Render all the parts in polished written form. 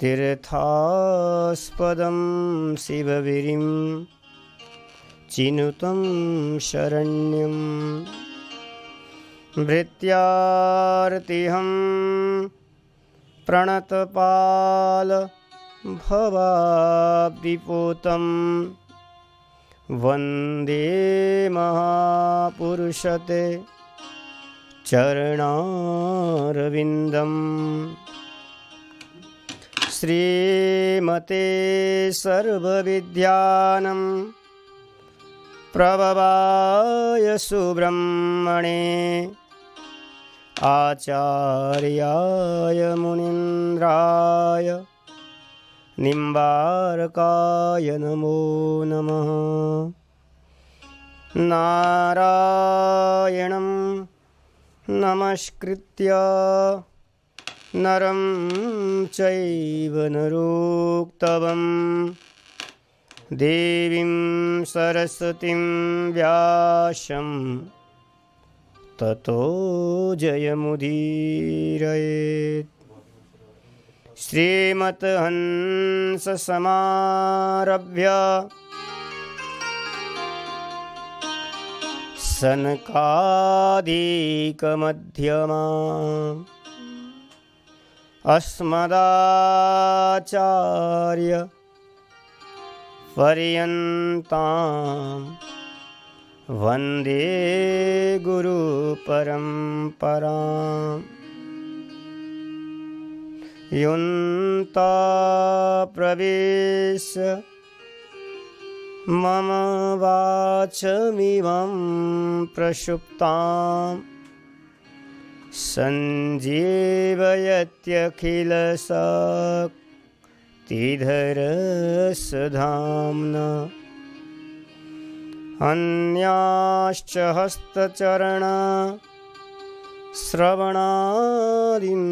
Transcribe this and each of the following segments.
तीर्थास्पदं शिवगिरिं चिनुतं शरण्यं भृत्यार्तिहं प्रणतपाल भवाब्धिपूतं वन्दे महापुरुषते चरणारविन्दम्। श्रीमते सर्वविद्यानां प्रभवाय सुब्रह्मणे आचार्याय मुनीन्द्राय निम्बारकाय नमो नमः। नारायणं नमस्कृत्य नरं चैव नरोत्तमं देवीं सरस्वतीं व्यासं ततो जयमुदीरयेत्। श्रीमद्हंससमारभ्य सनकादिकमध्यमाम् अस्मदाचार्य पर्यन्तां वन्दे गुरुपरम्पराम्। युन्ता प्रवेश मम वाचमिमं प्रसुप्ताम् सञ्जीवयत्यखिलशक्तिधरस्वधाम्ना अन्याश्च हस्तचरण श्रवणादीन्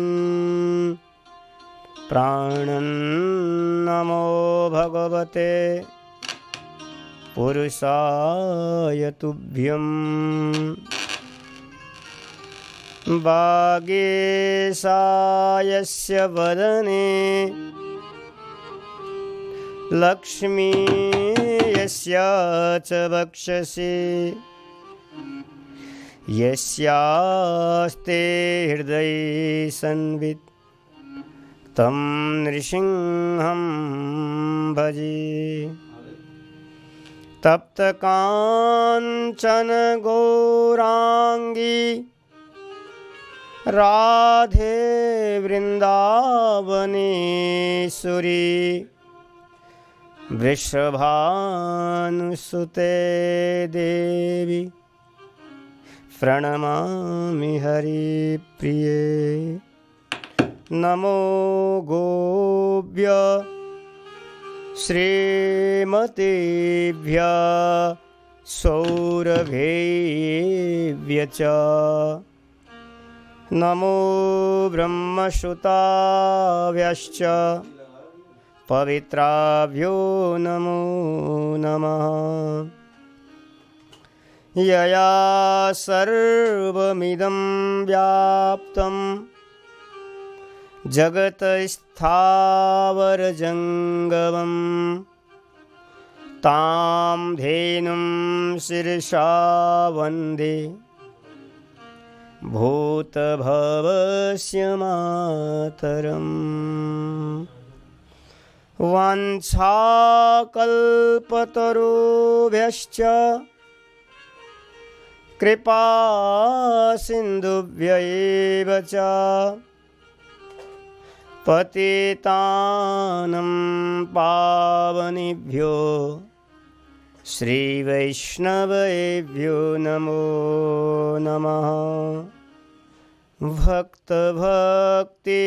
प्राणन्नमो भगवते पुरुषाय तुभ्यम्। वागीशायस्य वदने लक्ष्मी यस्य च वक्षसि यस्यास्ते हृदये संवित् तं नृसिंहं भजे। तप्तकाञ्चन गौरांगी राधे वृंदावनेश्वरी वृषभानुसुते देवी प्रणमामि हरिप्रिये। नमो गोभ्य श्रीमतेभ्यः सौरभेभ्य च नमो ब्रह्मसुताभ्यश्च पवित्राभ्यो नमो नमः। यया सर्वमिदं व्याप्तं जगत्स्थावरजङ्गमं तां धेनुं शिरसा वन्दे भूतभवस्य मातरम्। वाञ्छाकल्पतरुभ्यश्च कृपा सिन्धुभ्य एव च पतितानं पावनेभ्यो श्रीवैष्णवेभ्यो नमो नमः। भक्तभक्ति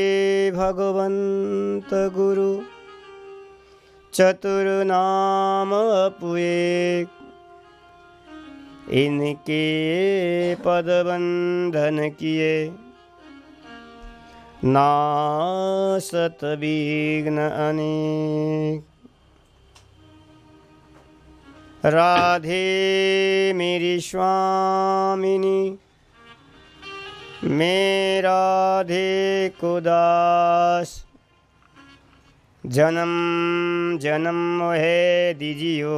भगवन्त गुरु चतुर्नाम अपुए इनके पदबंधन किए नासत विघ्न अनेक। राधे मेरी स्वामिनी मैं राधे को दास जन्म जन्म है दीजियो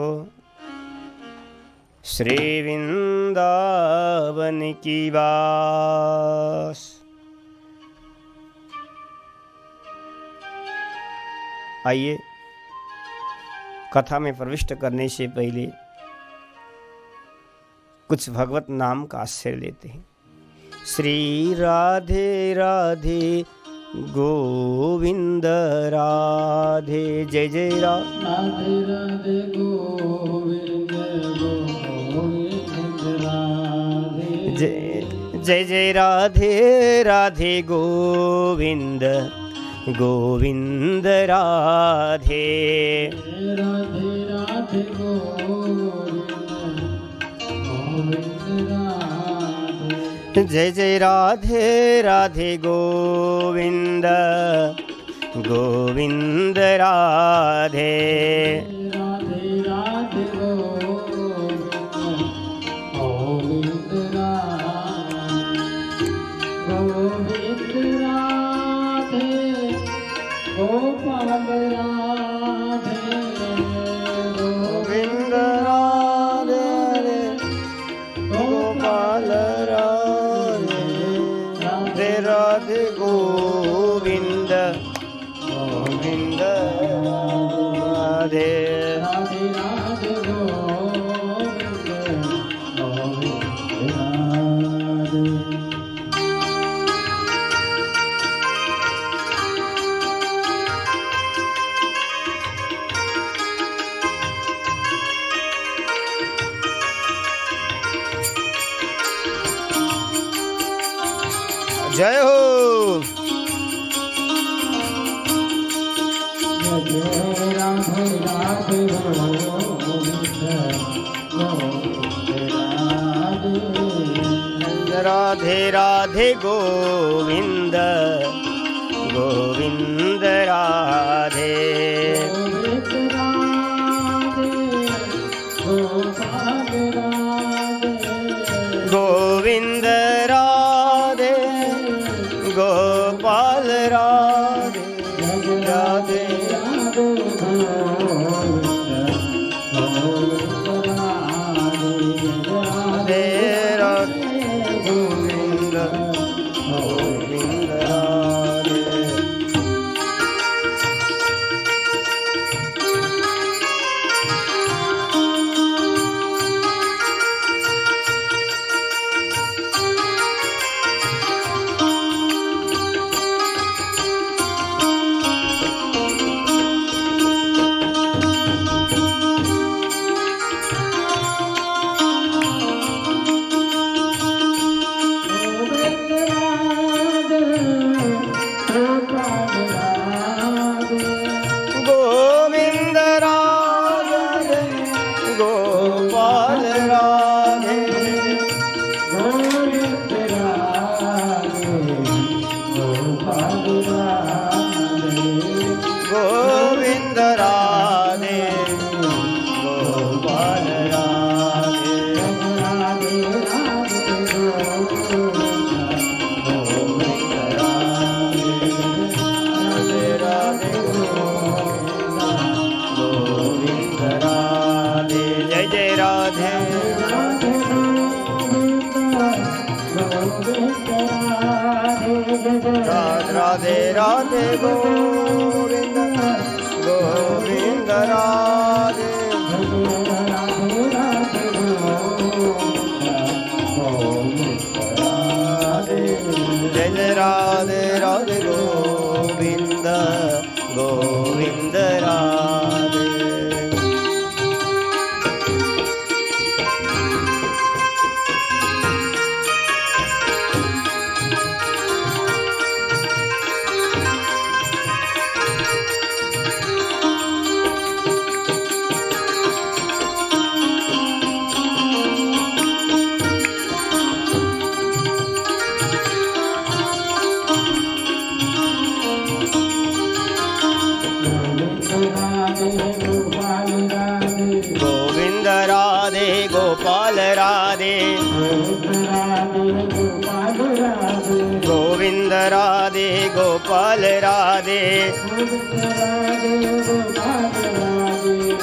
श्री वृंदावन की बास। आइए कथा में प्रविष्ट करने से पहले कुछ भगवत नाम का आश्रय लेते हैं। श्री राधे राधे गोविंद राधे, जय जय राधे राधे गोविंद गोविंद राधे, जय जय राधे राधे गोविंद गोविंद राधे, राधे राधे गोविंद राधे, जय जय राधे राधे गोविंद गोविंद राधे, राधे राधे गोविंद गोविंद राधे, गोपाल राधे गोविंद राधे गोपाल राधे, राधे राधे गोविंद गोविंद राधे, राधे राधे गोविंद गोविंद राधे। जय हो। जय राधे राधे गोविंद गोविंद राधे, राधे राधे गोविंद गोविंद राधे, गोविंद राधे गोपाल राधे, गोविंद राधे गोपाल राधे, राधे राधे राधे गोविंद गोविंद राधे। गोविंद राधे गोपाल राधे, गोविंद राधे गोपाल राधे, गोविंद राधे गोपाल राधे, राधे राधे गोविंद राधे, राधे राधे गोविंद राधे, जय जय राधे राधे राधे गोविंद गोविंद राधे, राधे जय जय राधे राधे गोविंद गोविंद राधे। गोविंद राधे गोपाल राधे, गोविंद राधे गोपाल राधे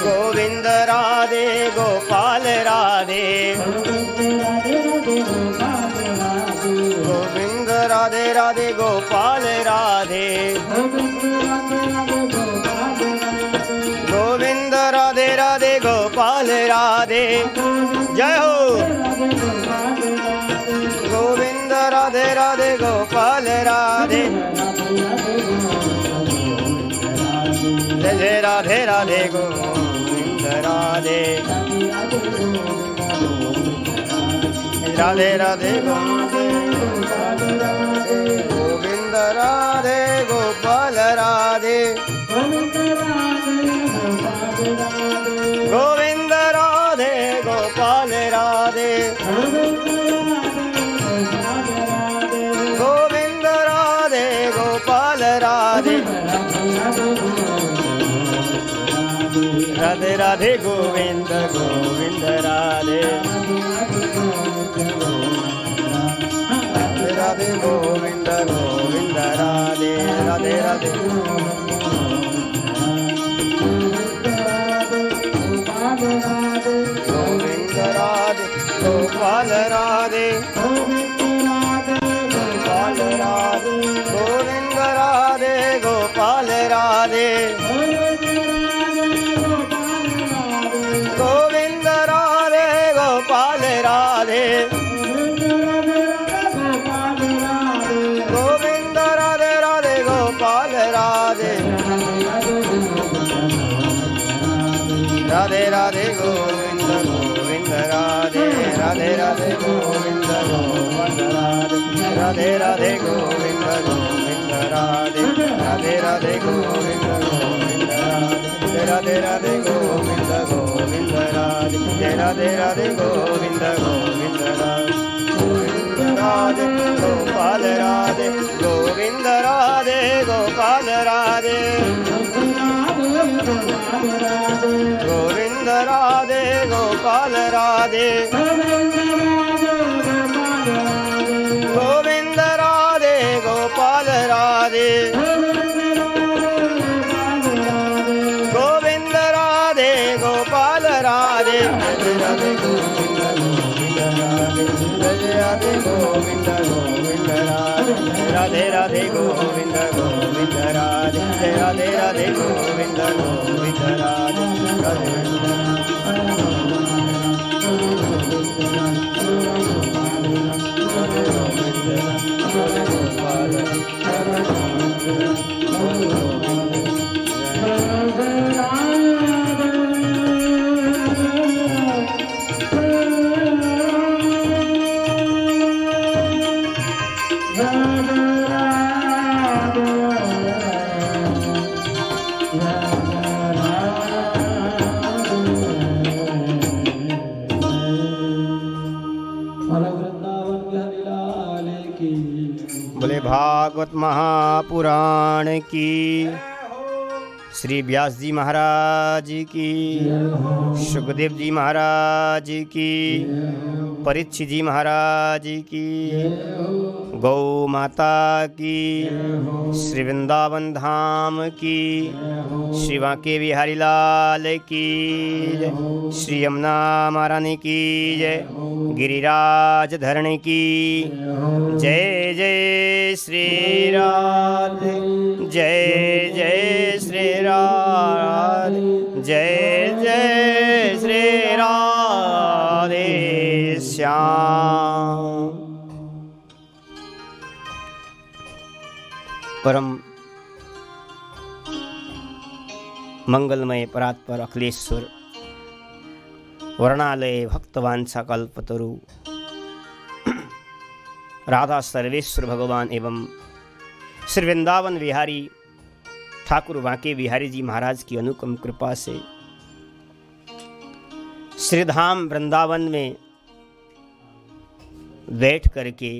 गोविंद राधे गोपाल राधे गोविंद राधे राधे गोपाल राधे गोविंद राधे राधे गोपाल राधे जय हो गोविंद राधे राधे गोपाल राधे जय जय राधे राधे गोविंद राधे राधे राधे गोविंद राधे गोपाल राधे गोविंद राधे गोपाल राधे गोविंद राधे गोपाल राधे राधे राधे गोविंद गोविंद राधे राधे राधे गोविंद गोविंद राधे राधे राधे गोविंद राधे गोपाल राधे गोपाल राधे गोविंद राधे गोपाल राधे गोविंद राधे गोपाल राधे गोविंद राधे राधे गोपाल राधे राधे राधे गोविंद गोविंद राधे राधे राधे गोविंद गोविंद राधे राधे राधे गोविंद गोविंद राधे राधे राधे गोविंद गोविंद राधे राधे गोविंद गोविंद राधे राधे राधे गोविंद गोविंद राधे गोपाल राधे गोविंद राधे गोपाल राधे गोविंद राधे गोपाल राधे गोविंद राधे गोपाल राधे गोविंद राधे गोपाल राधे राधे गोविंद गोविंद राधे राधे गोविंद गोविंद राधे राधे राधे गोविंद गोविंद राधे बोले भागवत महापुराण की, श्री व्यास जी महाराज की, सुखदेव जी महाराज की, परीक्षित जी महाराज की, गौ माता की, श्री वृंदावन धाम की, श्री बांके बिहारी लाल की जय, श्री यमुना महारानी की जय, गिरिराज धरण की जय। जय श्री राधे जय जय श्री राधे जय जय श्री राधे श्याम। परम मंगलमय परात्पर अखिलेश्वर वर्णालय भक्तवांछा कल्पतरु राधा सर्वेश्वर भगवान एवं श्री वृंदावन बिहारी ठाकुर बांके बिहारी जी महाराज की अनुपम कृपा से श्रीधाम वृंदावन में बैठ करके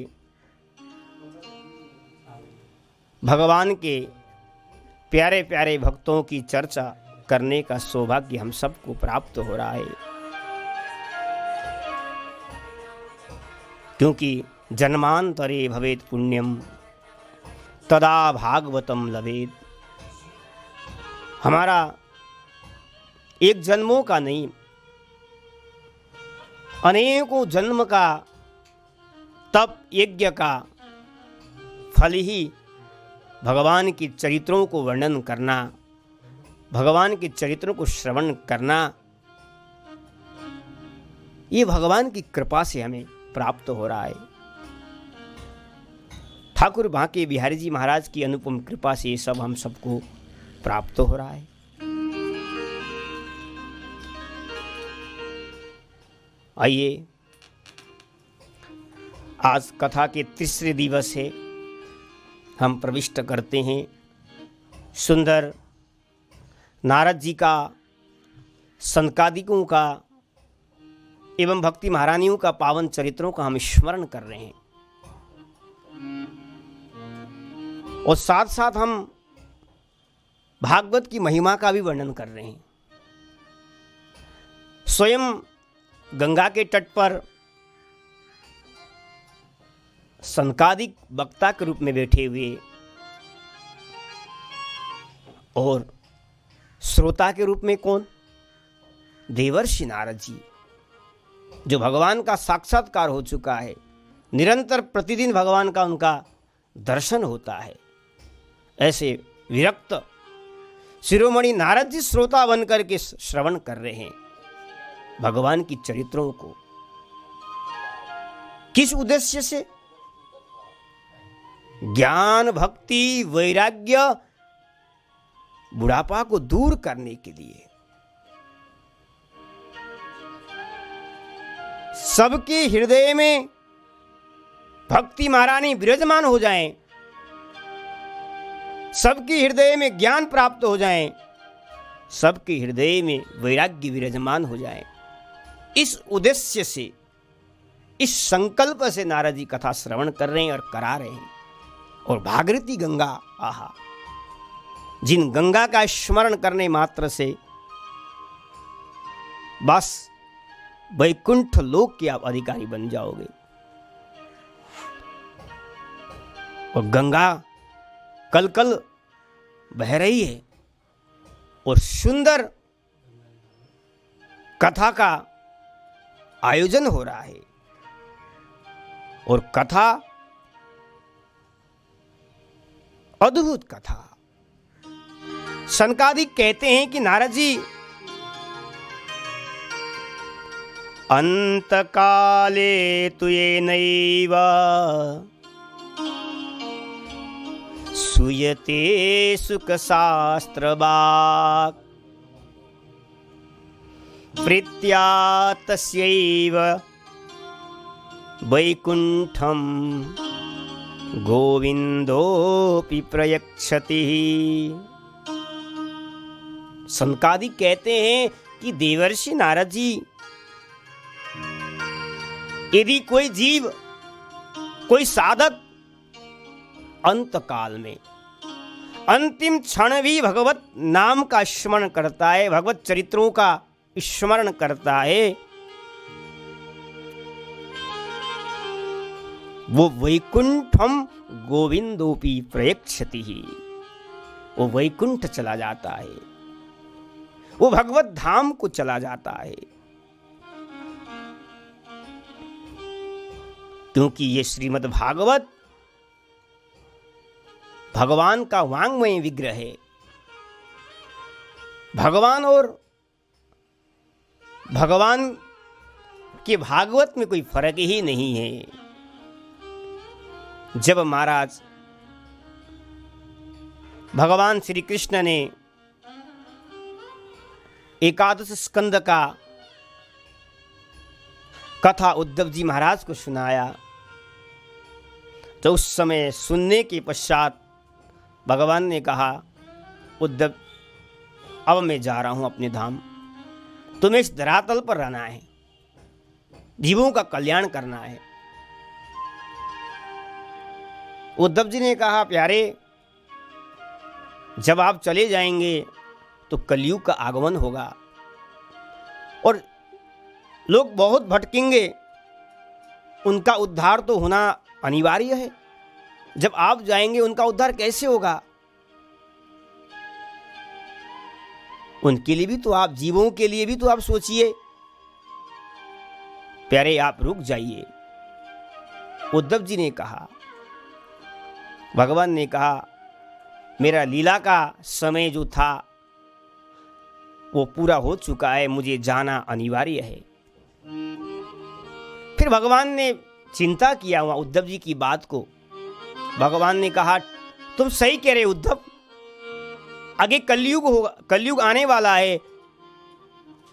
भगवान के प्यारे प्यारे भक्तों की चर्चा करने का सौभाग्य हम सबको प्राप्त हो रहा है, क्योंकि जन्मांतरे भवेत पुण्यम तदा भागवतम लभेत। हमारा एक जन्मों का नहीं, अनेकों जन्म का तप यज्ञ का फल ही भगवान के चरित्रों को वर्णन करना, भगवान के चरित्रों को श्रवण करना, ये भगवान की कृपा से हमें प्राप्त हो रहा है। ठाकुर बांके बिहारी जी महाराज की अनुपम कृपा से ये सब हम सबको प्राप्त हो रहा है। आइए, आज कथा के तीसरे दिवस है, हम प्रविष्ट करते हैं सुंदर नारद जी का, सनकादिकों का एवं भक्ति महारानियों का पावन चरित्रों का हम स्मरण कर रहे हैं और साथ साथ हम भागवत की महिमा का भी वर्णन कर रहे हैं। स्वयं गंगा के तट पर सनकादिक वक्ता के रूप में बैठे हुए और श्रोता के रूप में कौन? देवर्षि नारद जी, जो भगवान का साक्षात्कार हो चुका है, निरंतर प्रतिदिन भगवान का उनका दर्शन होता है। ऐसे विरक्त शिरोमणि नारद जी श्रोता बनकर के श्रवण कर रहे हैं भगवान की चरित्रों को। किस उद्देश्य से? ज्ञान, भक्ति, वैराग्य, बुढ़ापा को दूर करने के लिए, सबके हृदय में भक्ति महारानी विराजमान हो जाएं, सबके हृदय में ज्ञान प्राप्त हो जाएं, सबके हृदय में वैराग्य विराजमान हो जाएं। इस उद्देश्य से, इस संकल्प से नारद जी कथा श्रवण कर रहे हैं और करा रहे हैं। और भागीरथी गंगा, आहा, जिन गंगा का स्मरण करने मात्र से बस वैकुंठ लोक के आप अधिकारी बन जाओगे। और गंगा कल कल बह रही है और सुंदर कथा का आयोजन हो रहा है। और कथा अद्भुत कथा। सनकादिक कहते हैं कि नारद जी अंतकाले तुयेनैव सूयते सुखशास्त्रवाक् प्रीत्या तस्यैव वैकुंठम गोविंदोपि प्रयच्छति। सनकादिक कहते हैं कि देवर्षि नारद जी, यदि कोई जीव, कोई साधक अंत काल में अंतिम क्षण भी भगवत नाम का स्मरण करता है, भगवत चरित्रों का स्मरण करता है, वो वैकुंठम गोविंदोपि प्रयच्छति ही, वो वैकुंठ चला जाता है, वो भगवत धाम को चला जाता है। क्योंकि ये श्रीमद् भागवत भगवान का वांग्मय विग्रह है। भगवान और भगवान के भागवत में कोई फर्क ही नहीं है। जब महाराज भगवान श्री कृष्ण ने एकादश स्कंद का कथा उद्धव जी महाराज को सुनाया, तो उस समय सुनने के पश्चात भगवान ने कहा, उद्धव, अब मैं जा रहा हूं अपने धाम, तुम्हें इस धरातल पर रहना है, जीवों का कल्याण करना है। उद्धव जी ने कहा, प्यारे, जब आप चले जाएंगे तो कलयुग का आगमन होगा और लोग बहुत भटकेंगे, उनका उद्धार तो होना अनिवार्य है। जब आप जाएंगे उनका उद्धार कैसे होगा? उनके लिए भी तो आप, जीवों के लिए भी तो आप सोचिए। प्यारे, आप रुक जाइए। उद्धव जी ने कहा, भगवान ने कहा, मेरा लीला का समय जो था वो पूरा हो चुका है, मुझे जाना अनिवार्य है। फिर भगवान ने चिंता किया वहां उद्धव जी की बात को। भगवान ने कहा, तुम सही कह रहे उद्धव, आगे कलयुग होगा, कलयुग आने वाला है,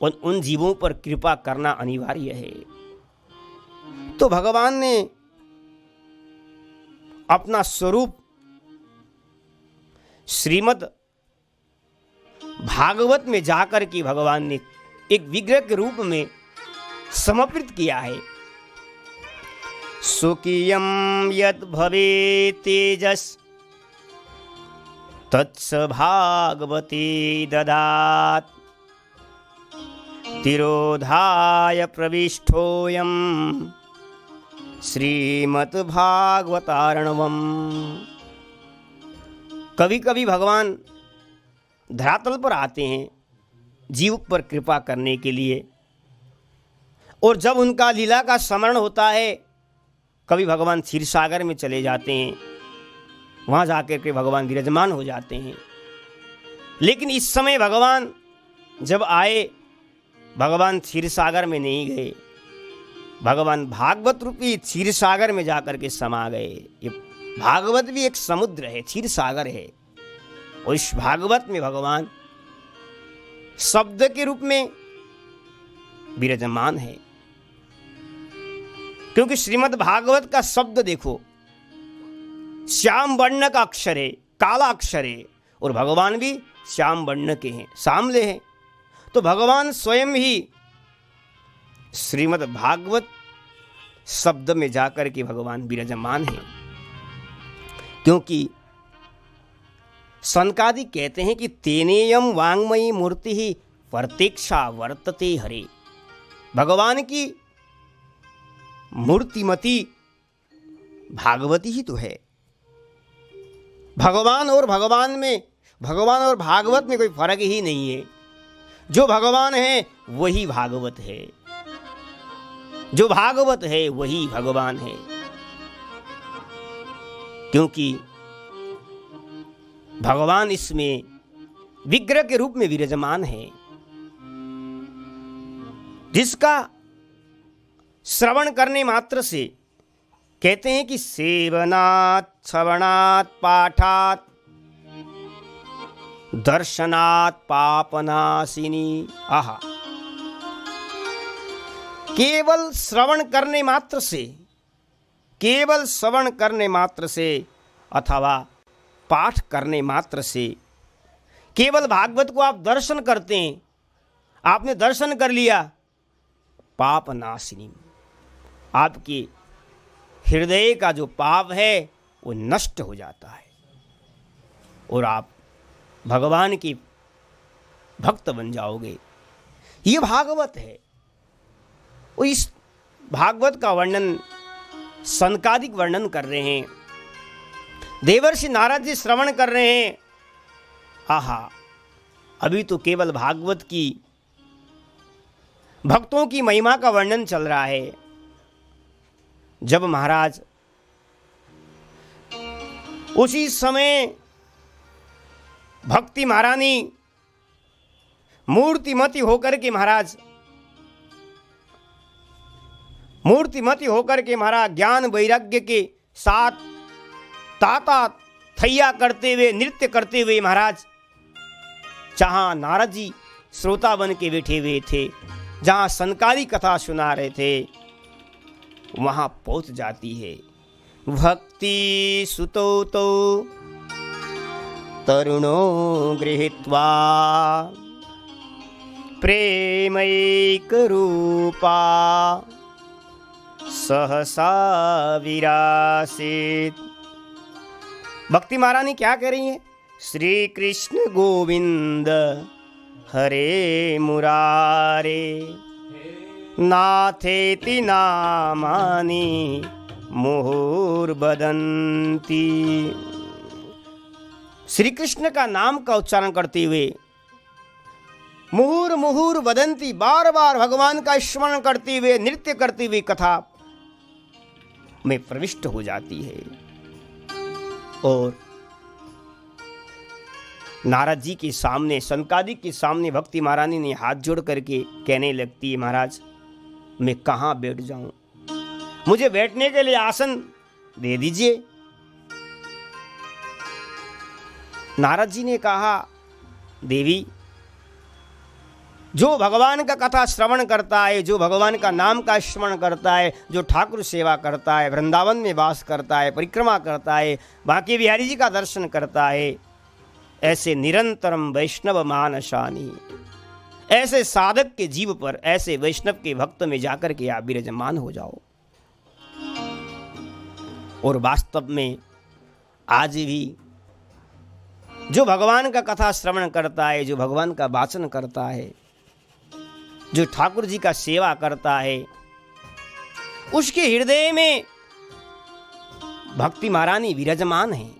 उन जीवों पर कृपा करना अनिवार्य है। तो भगवान ने अपना स्वरूप श्रीमद् भागवत में जाकर के भगवान ने एक विग्रह के रूप में समर्पित किया है। स्वकीयं यत् भवेत् तेजस् तत्स भागवते ददात् तिरोधाय प्रविष्टोऽयं श्रीमद् भागवतार्णवम्। कभी कभी भगवान धरातल पर आते हैं जीव पर कृपा करने के लिए, और जब उनका लीला का स्मरण होता है, कभी भगवान क्षीर सागर में चले जाते हैं, वहाँ जाकर के भगवान विराजमान हो जाते हैं। लेकिन इस समय भगवान जब आए, भगवान क्षीर सागर में नहीं गए, भगवान भागवत रूपी क्षीर सागर में जाकर के समा गए। ये भागवत भी एक समुद्र है, क्षीर सागर है, और इस भागवत में भगवान शब्द के रूप में विराजमान है। क्योंकि श्रीमद् भागवत का शब्द देखो, श्याम वर्ण का अक्षर है, काला अक्षर है, और भगवान भी श्याम वर्ण के हैं, सामले हैं। तो भगवान स्वयं ही श्रीमद् भागवत शब्द में जाकर के भगवान विराजमान है। क्योंकि सनकादि कहते हैं कि तेनेयम वांगमयी मूर्ति ही प्रत्यक्षा वर्तते हरे। भगवान की मूर्तिमती भागवती ही तो है। भगवान और भागवत में कोई फर्क ही नहीं है। जो भगवान है वही भागवत है, जो भागवत है वही भगवान है। क्योंकि भगवान इसमें विग्रह के रूप में विराजमान है, जिसका श्रवण करने मात्र से, कहते हैं कि सेवनात् श्रवणात् पाठात् दर्शनात् पापनाशिनी। आहा, केवल श्रवण करने मात्र से, केवल श्रवण करने मात्र से अथवा पाठ करने मात्र से, केवल भागवत को आप दर्शन करते हैं, आपने दर्शन कर लिया, पाप नाशिनी, आपके हृदय का जो पाप है वो नष्ट हो जाता है और आप भगवान के भक्त बन जाओगे। ये भागवत है। और इस भागवत का वर्णन सनकादिक वर्णन कर रहे हैं, देवर्षि नारद जी श्रवण कर रहे हैं। आहा, अभी तो केवल भागवत की भक्तों की महिमा का वर्णन चल रहा है। जब महाराज उसी समय भक्ति महारानी मूर्तिमती होकर के महाराज ज्ञान वैराग्य के साथ ताता थैया करते हुए, नृत्य करते हुए महाराज जहां नारद जी श्रोता बन के बैठे हुए थे, जहां सनकादी कथा सुना रहे थे, वहां पहुंच जाती है। भक्ति सुतो तो तरुणो गृहीत्वा प्रेमैक रूपा सहसा विरासित। भक्ति महारानी क्या कह रही है? श्री कृष्ण गोविंद हरे मुरारे नाथेति नामानि मुहुर्वदन्ति। श्री कृष्ण का नाम का उच्चारण करते हुए मुहुर मुहुर वदंती, बार बार भगवान का स्मरण करते हुए, नृत्य करते हुए कथा में प्रविष्ट हो जाती है। और नारद जी के सामने, सनकादिक के सामने भक्ति महारानी ने हाथ जोड़ करके कहने लगती है, महाराज मैं कहाँ बैठ जाऊं, मुझे बैठने के लिए आसन दे दीजिए। नारद जी ने कहा, देवी, जो भगवान का कथा श्रवण करता है, जो भगवान का नाम का स्मरण करता है, जो ठाकुर सेवा करता है, वृंदावन में वास करता है, परिक्रमा करता है, बांके बिहारी जी का दर्शन करता है, ऐसे निरंतरम वैष्णव मानसानी, ऐसे साधक के जीव पर, ऐसे वैष्णव के भक्त में जाकर के आप विराजमान हो जाओ। और वास्तव में आज भी जो भगवान का कथा श्रवण करता है, जो भगवान का वाचन करता है, जो ठाकुर जी का सेवा करता है, उसके हृदय में भक्ति महारानी विराजमान है,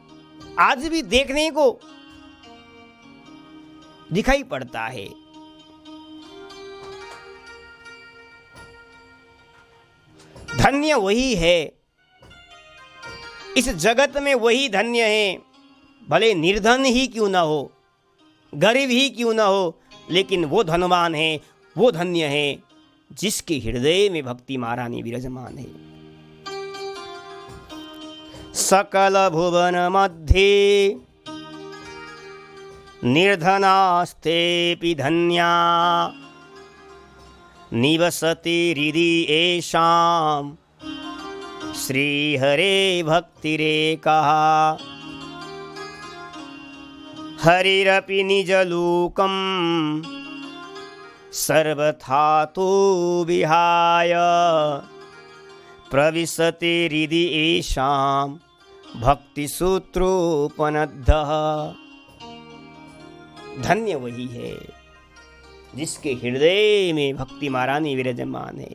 आज भी देखने को दिखाई पड़ता है। धन्य वही है, इस जगत में वही धन्य है, भले निर्धन ही क्यों ना हो, गरीब ही क्यों ना हो, लेकिन वो धनवान है, वो धन्य है जिसके हृदय में भक्ति महारानी विराजमान है। सकल भुवन मध्ये निर्धनास्तेऽपि धन्या, निवसति हृदि येषां श्रीहरे भक्तिरेकः। हरिरपि निजलोकं सर्वथा तो विहाय, प्रविशति हृदि येषां भक्तिसूत्रोपनद्धः। धन्य वही है जिसके हृदय में भक्ति महारानी विराजमान है।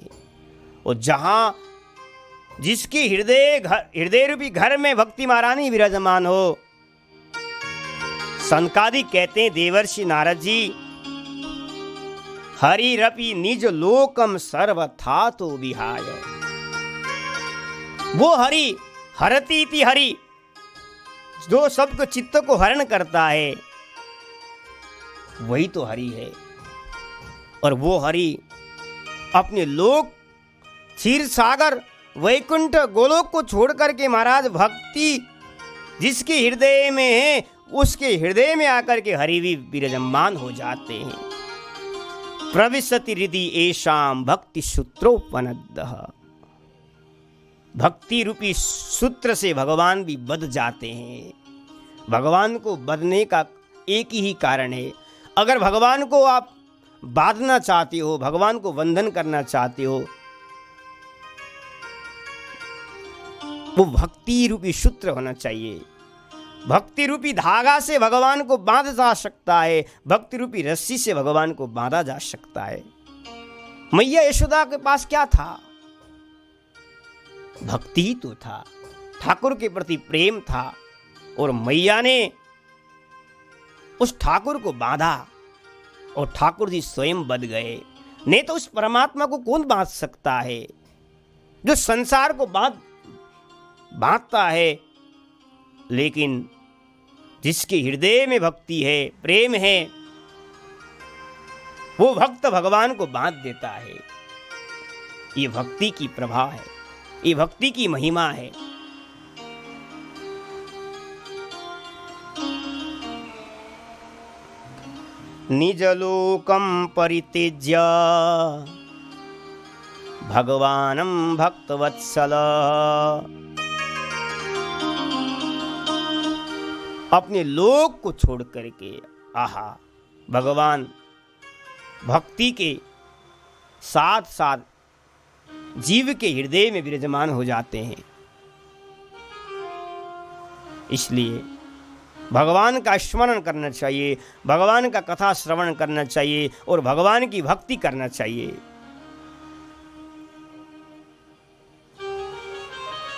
और जहाँ जिसके हृदय रूपी घर में भक्ति महारानी विराजमान हो, सनकादिक कहते हैं देवर्षि नारद जी, हरिरपि निज लोकम सर्वथा तो विहाय। वो हरि, हरतीति हरि, जो सबको चित्त को हरण करता है, वही तो हरि है। और वो हरि अपने लोक क्षीर सागर वैकुंठ गोलोक को छोड़ करके महाराज भक्ति जिसके हृदय में है, उसके हृदय में आकर के हरि भी विराजमान हो जाते हैं। प्रविशति हृदि येषां भक्ति सूत्रोपनद्धः। भक्ति रूपी सूत्र से भगवान भी बध जाते हैं। भगवान को बधने का एक ही कारण है, अगर भगवान को आप बांधना चाहते हो, भगवान को बंधन करना चाहते हो, वो भक्ति रूपी सूत्र होना चाहिए। भक्ति रूपी धागा से भगवान को बांधा जा सकता है, भक्ति रूपी रस्सी से भगवान को बांधा जा सकता है। मैया यशोदा के पास क्या था? भक्ति ही तो था, ठाकुर के प्रति प्रेम था, और मैया ने उस ठाकुर को बांधा और ठाकुर जी स्वयं बध गए। नहीं तो उस परमात्मा को कौन बांध सकता है जो संसार को बांधता है? लेकिन जिसके हृदय में भक्ति है, प्रेम है, वो भक्त भगवान को बांध देता है। ये भक्ति की प्रभा है, ये भक्ति की महिमा है। निजलोकं परित्यज्य भगवानं भक्तवत्सल। अपने लोक को छोड़ करके आहा भगवान भक्ति के साथ साथ जीव के हृदय में विराजमान हो जाते हैं। इसलिए भगवान का स्मरण करना चाहिए, भगवान का कथा श्रवण करना चाहिए और भगवान की भक्ति करना चाहिए।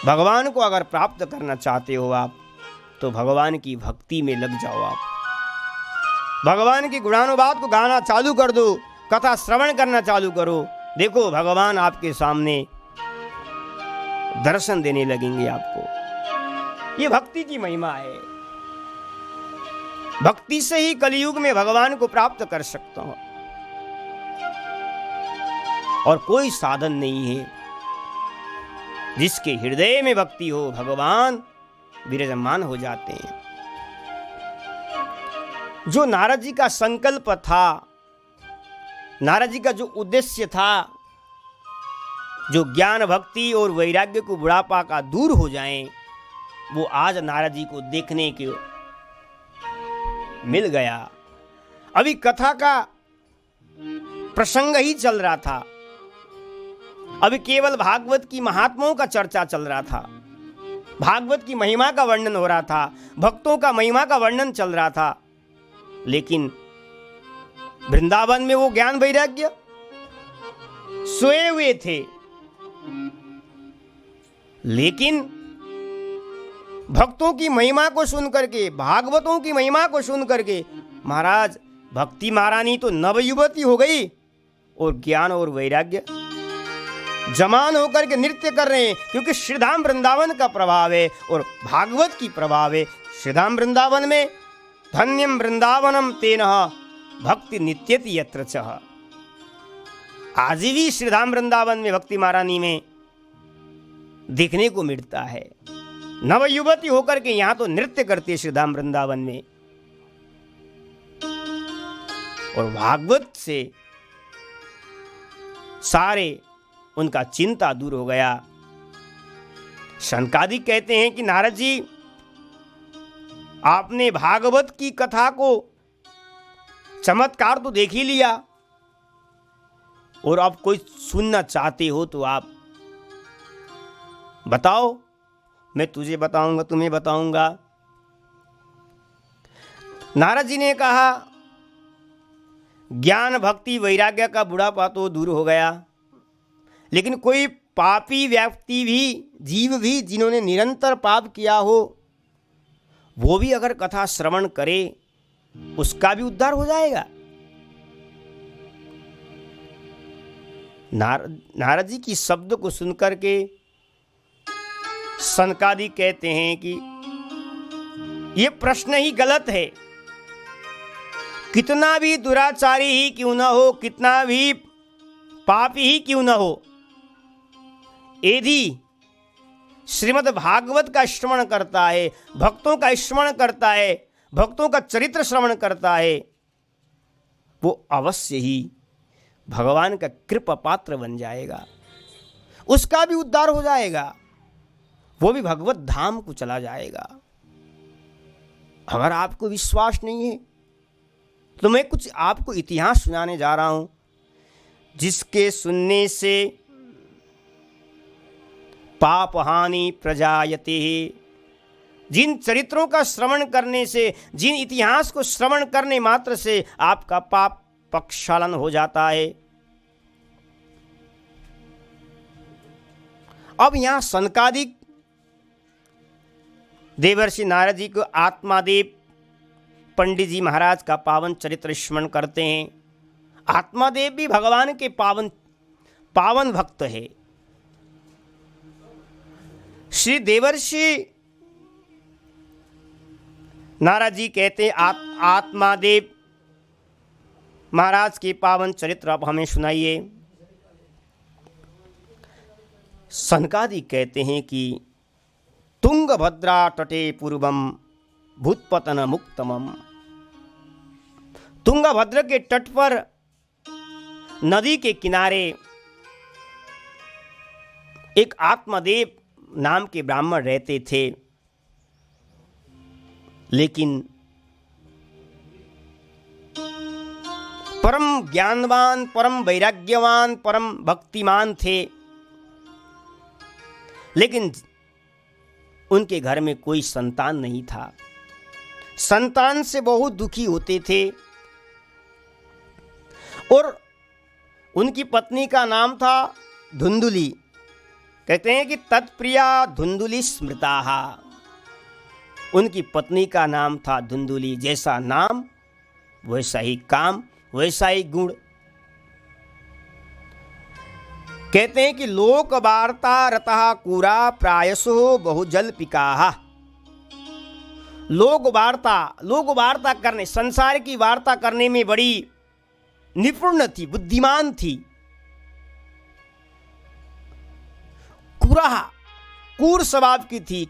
भगवान को अगर प्राप्त करना चाहते हो आप, तो भगवान की भक्ति में लग जाओ। आप भगवान की गुणानुवाद को गाना चालू कर दो, कथा श्रवण करना चालू करो। देखो भगवान आपके सामने दर्शन देने लगेंगे आपको। ये भक्ति की महिमा है। भक्ति से ही कलयुग में भगवान को प्राप्त कर सकता हूं, और कोई साधन नहीं है। जिसके हृदय में भक्ति हो, भगवान विराजमान हो जाते हैं। जो नारद जी का संकल्प था, नारद जी का जो उद्देश्य था, जो ज्ञान भक्ति और वैराग्य को बुढ़ापा का दूर हो जाए, वो आज नारद जी को देखने के मिल गया। अभी कथा का प्रसंग ही चल रहा था। अभी केवल भागवत की महात्माओं का चर्चा चल रहा था, भागवत की महिमा का वर्णन हो रहा था, भक्तों का महिमा का वर्णन चल रहा था। लेकिन वृंदावन में वो ज्ञान वैराग्य सोए हुए थे। लेकिन भक्तों की महिमा को सुन करके, भागवतों की महिमा को सुन करके, महाराज भक्ति महारानी तो नवयुवती हो गई, और ज्ञान और वैराग्य जमान होकर के नृत्य कर रहे हैं। क्योंकि श्रीधाम वृंदावन का प्रभाव है और भागवत की प्रभाव है। श्रीधाम वृंदावन में धन्यम वृंदावनम तेनः भक्ति नित्यति यत्र चः। आज भी श्रीधाम वृंदावन में भक्ति महारानी में देखने को मिलता है। नवयुवती होकर के यहां तो नृत्य करती है श्रीधाम वृंदावन में। और भागवत से सारे उनका चिंता दूर हो गया। शनकादिक कहते हैं कि नारद जी, आपने भागवत की कथा को चमत्कार तो देख ही लिया, और अब कोई सुनना चाहते हो तो आप बताओ, मैं तुझे बताऊंगा, तुम्हें बताऊंगा। नारद जी ने कहा, ज्ञान भक्ति वैराग्य का बुढ़ापा तो दूर हो गया, लेकिन कोई पापी व्यक्ति भी, जीव भी, जिन्होंने निरंतर पाप किया हो, वो भी अगर कथा श्रवण करे, उसका भी उद्धार हो जाएगा। नारद जी की शब्द को सुनकर के सनकादिक कहते हैं कि ये प्रश्न ही गलत है। कितना भी दुराचारी ही क्यों न हो, कितना भी पापी ही क्यों न हो, यदि श्रीमद् भागवत का श्रवण करता है, भक्तों का श्रवण करता है, भक्तों का चरित्र श्रवण करता है, वो अवश्य ही भगवान का कृपा पात्र बन जाएगा। उसका भी उद्धार हो जाएगा, वो भी भगवत धाम को चला जाएगा। अगर आपको विश्वास नहीं है तो मैं कुछ आपको इतिहास सुनाने जा रहा हूं, जिसके सुनने से पाप हानि प्रजायते। जिन चरित्रों का श्रवण करने से, जिन इतिहास को श्रवण करने मात्र से आपका पाप प्रक्षालन हो जाता है। अब यहां सनकादिक देवर्षि नारद जी को आत्मादेव पंडित जी महाराज का पावन चरित्र स्मरण करते हैं। आत्मादेव भी भगवान के पावन भक्त है। श्री देवर्षि नारद जी कहते हैं, आत्मादेव महाराज के पावन चरित्र आप हमें सुनाइए। सनकादिक कहते हैं कि तुंगभद्रा तटे पूर्वम भूतपतन मुक्तमम। तुंगभद्र के तट पर नदी के किनारे एक आत्मदेव नाम के ब्राह्मण रहते थे। लेकिन परम ज्ञानवान, परम वैराग्यवान, परम भक्तिमान थे। लेकिन उनके घर में कोई संतान नहीं था। संतान से बहुत दुखी होते थे। और उनकी पत्नी का नाम था धुंधुली। कहते हैं कि तत्प्रिया धुंधुली स्मृता, उनकी पत्नी का नाम था धुंधुली। जैसा नाम वैसा ही काम, वैसा ही गुण। कहते हैं कि लोक वार्ता रतः कुरा प्रायसो बहुजल पिका। लोक वार्ता करने, संसार की वार्ता करने में बड़ी निपुण थी, बुद्धिमान थी। कूर स्वभाव की थी,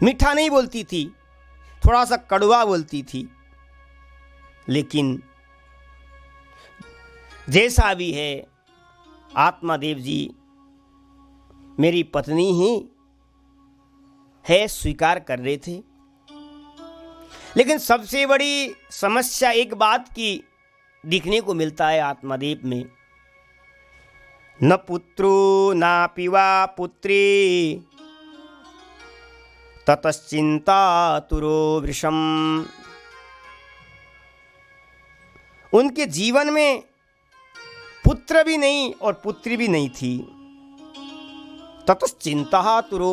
मीठा नहीं बोलती थी, थोड़ा सा कड़वा बोलती थी। लेकिन जैसा भी है, आत्मादेव जी मेरी पत्नी ही है, स्वीकार कर रहे थे। लेकिन सबसे बड़ी समस्या एक बात की दिखने को मिलता है आत्मादेव में, न पुत्रो नापि वा पुत्री ततश्चिंतातुरो वृषम। उनके जीवन में पुत्र भी नहीं और पुत्री भी नहीं थी। ततश्चिंतातुरो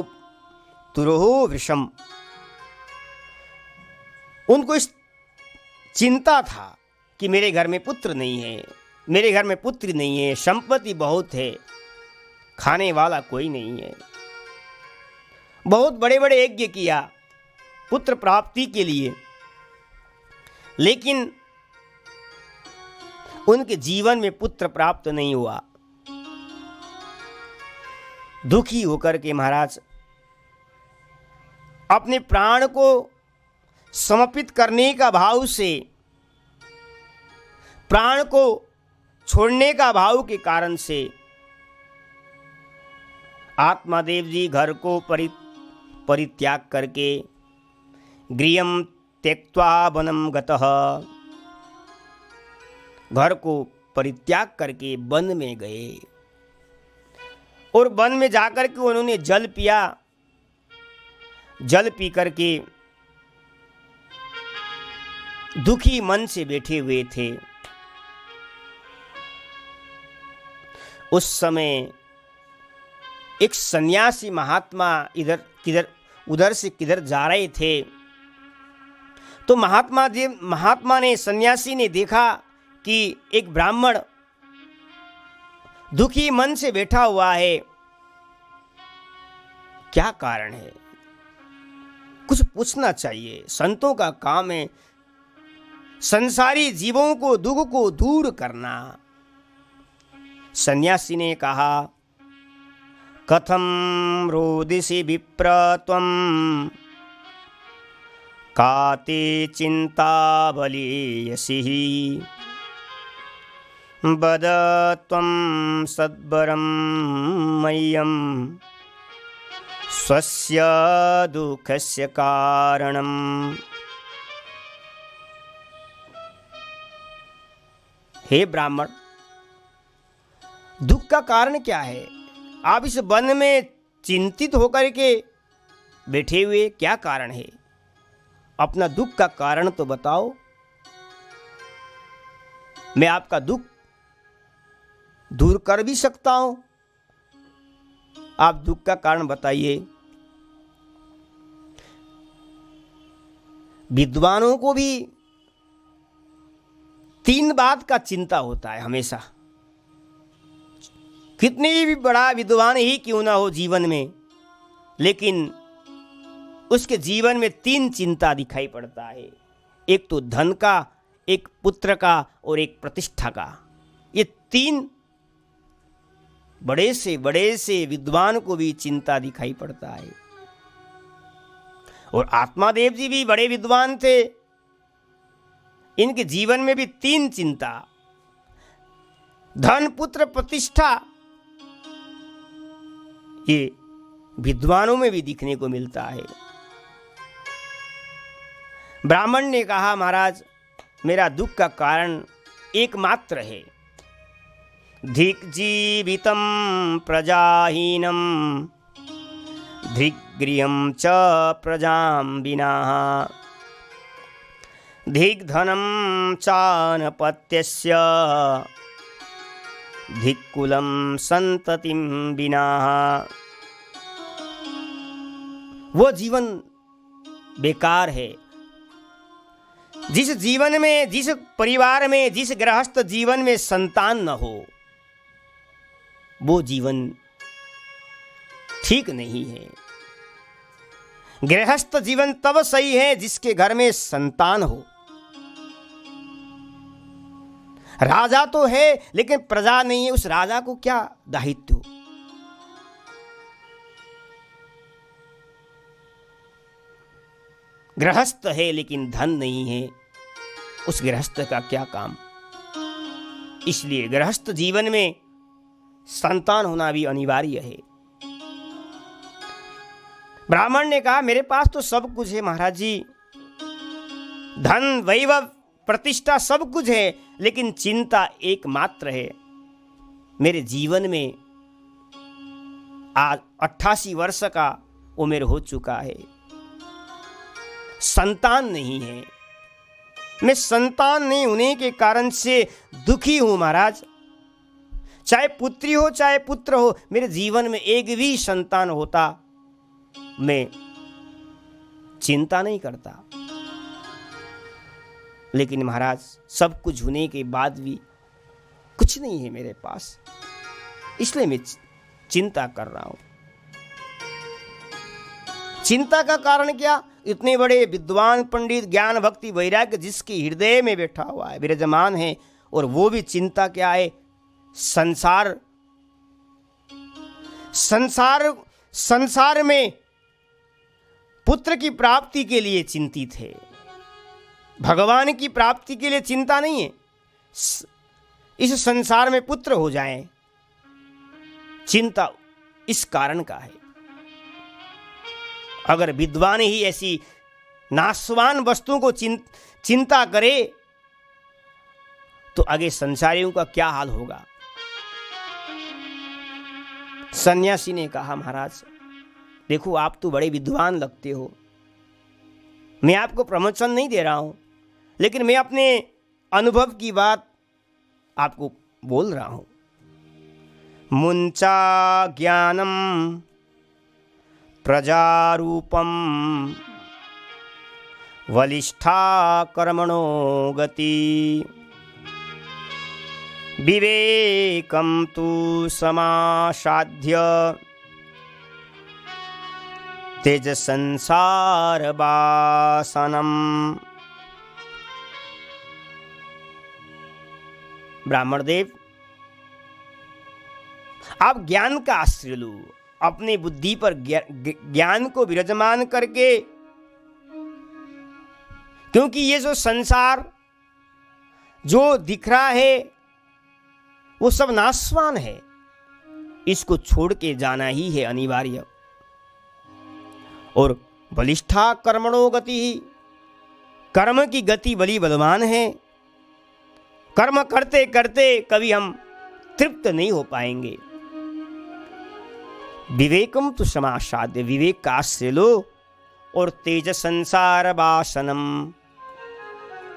वृषम, उनको इस चिंता था कि मेरे घर में पुत्र नहीं है, मेरे घर में पुत्री नहीं है, संपत्ति बहुत है, खाने वाला कोई नहीं है। बहुत बड़े बड़े यज्ञ किया पुत्र प्राप्ति के लिए, लेकिन उनके जीवन में पुत्र प्राप्त नहीं हुआ। दुखी होकर के महाराज अपने प्राण को समर्पित करने का भाव से, प्राण को छोड़ने का भाव के कारण से आत्मादेव जी घर को परित्याग करके गृहं त्यक्त्वा वनं गतः, घर को परित्याग करके वन में गए। और वन में जाकर के उन्होंने जल पिया। जल पी करके दुखी मन से बैठे हुए थे। उस समय एक सन्यासी महात्मा उधर से किधर जा रहे थे। तो महात्मा ने, सन्यासी ने देखा कि एक ब्राह्मण दुखी मन से बैठा हुआ है, क्या कारण है, कुछ पूछना चाहिए। संतों का काम है संसारी जीवों को दुख को दूर करना। सन्यासी ने कहा, कथम रोदिसी विप्र त्वं काते चिंता बलीयसी बद त्वं सद्वरं मह्यं स्वस्य दुःखस्य कारणम्। हे ब्राह्मण, दुख का कारण क्या है? आप इस वन में चिंतित होकर के बैठे हुए, क्या कारण है? अपना दुख का कारण तो बताओ, मैं आपका दुख दूर कर भी सकता हूं। आप दुख का कारण बताइए। विद्वानों को भी 3 बात का चिंता होता है हमेशा। कितनी भी बड़ा विद्वान ही क्यों ना हो जीवन में, लेकिन उसके जीवन में 3 चिंता दिखाई पड़ता है। एक तो धन का, एक पुत्र का और एक प्रतिष्ठा का। ये 3 बड़े से विद्वान को भी चिंता दिखाई पड़ता है। और आत्मादेव जी भी बड़े विद्वान थे, इनके जीवन में भी 3 चिंता, धन पुत्र प्रतिष्ठा, ये विद्वानों में भी दिखने को मिलता है। ब्राह्मण ने कहा, महाराज मेरा दुख का कारण एकमात्र है, धिक जीवितं प्रजाहीनं धिग्गृहं च प्रजां विना धिग्धनं चानपत्यस्य धिक्कुलं संततिं विना। वो जीवन बेकार है जिस जीवन में, जिस परिवार में, जिस गृहस्थ जीवन में संतान न हो। वो जीवन ठीक नहीं है। गृहस्थ जीवन तब सही है जिसके घर में संतान हो। राजा तो है लेकिन प्रजा नहीं है, उस राजा को क्या दायित्व। गृहस्थ है लेकिन धन नहीं है, उस गृहस्थ का क्या काम। इसलिए गृहस्थ जीवन में संतान होना भी अनिवार्य है। ब्राह्मण ने कहा मेरे पास तो सब कुछ है महाराज जी, धन वैभव प्रतिष्ठा सब कुछ है, लेकिन चिंता एकमात्र है। मेरे जीवन में आज 88 वर्ष का उम्र हो चुका है, संतान नहीं है। मैं संतान नहीं होने के कारण से दुखी हूं महाराज। चाहे पुत्री हो चाहे पुत्र हो, मेरे जीवन में एक भी संतान होता मैं चिंता नहीं करता। लेकिन महाराज सब कुछ होने के बाद भी कुछ नहीं है मेरे पास, इसलिए मैं चिंता कर रहा हूं। चिंता का कारण क्या? इतने बड़े विद्वान पंडित ज्ञान भक्ति वैराग्य जिसके हृदय में बैठा हुआ है, विराजमान है, और वो भी चिंता क्या है? संसार में पुत्र की प्राप्ति के लिए चिंतित है, भगवान की प्राप्ति के लिए चिंता नहीं है। इस संसार में पुत्र हो जाए, चिंता इस कारण का है। अगर विद्वान ही ऐसी नाशवान वस्तुओं को चिंता करे तो आगे संसारियों का क्या हाल होगा। सन्यासी ने कहा महाराज देखो आप तो बड़े विद्वान लगते हो, मैं आपको प्रमोशन नहीं दे रहा हूं, लेकिन मैं अपने अनुभव की बात आपको बोल रहा हूं। मुंचा ज्ञानम प्रजारूपम वलिष्ठा कर्मणो गति विवेकम तु समासाध्य तेज संसार वासनम। ब्राह्मण देव आप ज्ञान का आश्रय लो, अपनी बुद्धि पर ज्ञान को विराजमान करके, क्योंकि ये जो संसार जो दिख रहा है वो सब नाशवान है, इसको छोड़ के जाना ही है अनिवार्य। और बलिष्ठा कर्मणो गति ही, कर्म की गति बड़ी बलवान है। कर्म करते करते कभी हम तृप्त नहीं हो पाएंगे। विवेकम तो समासाध्य, विवेक का आश्रय लो। और तेज संसार वासनम,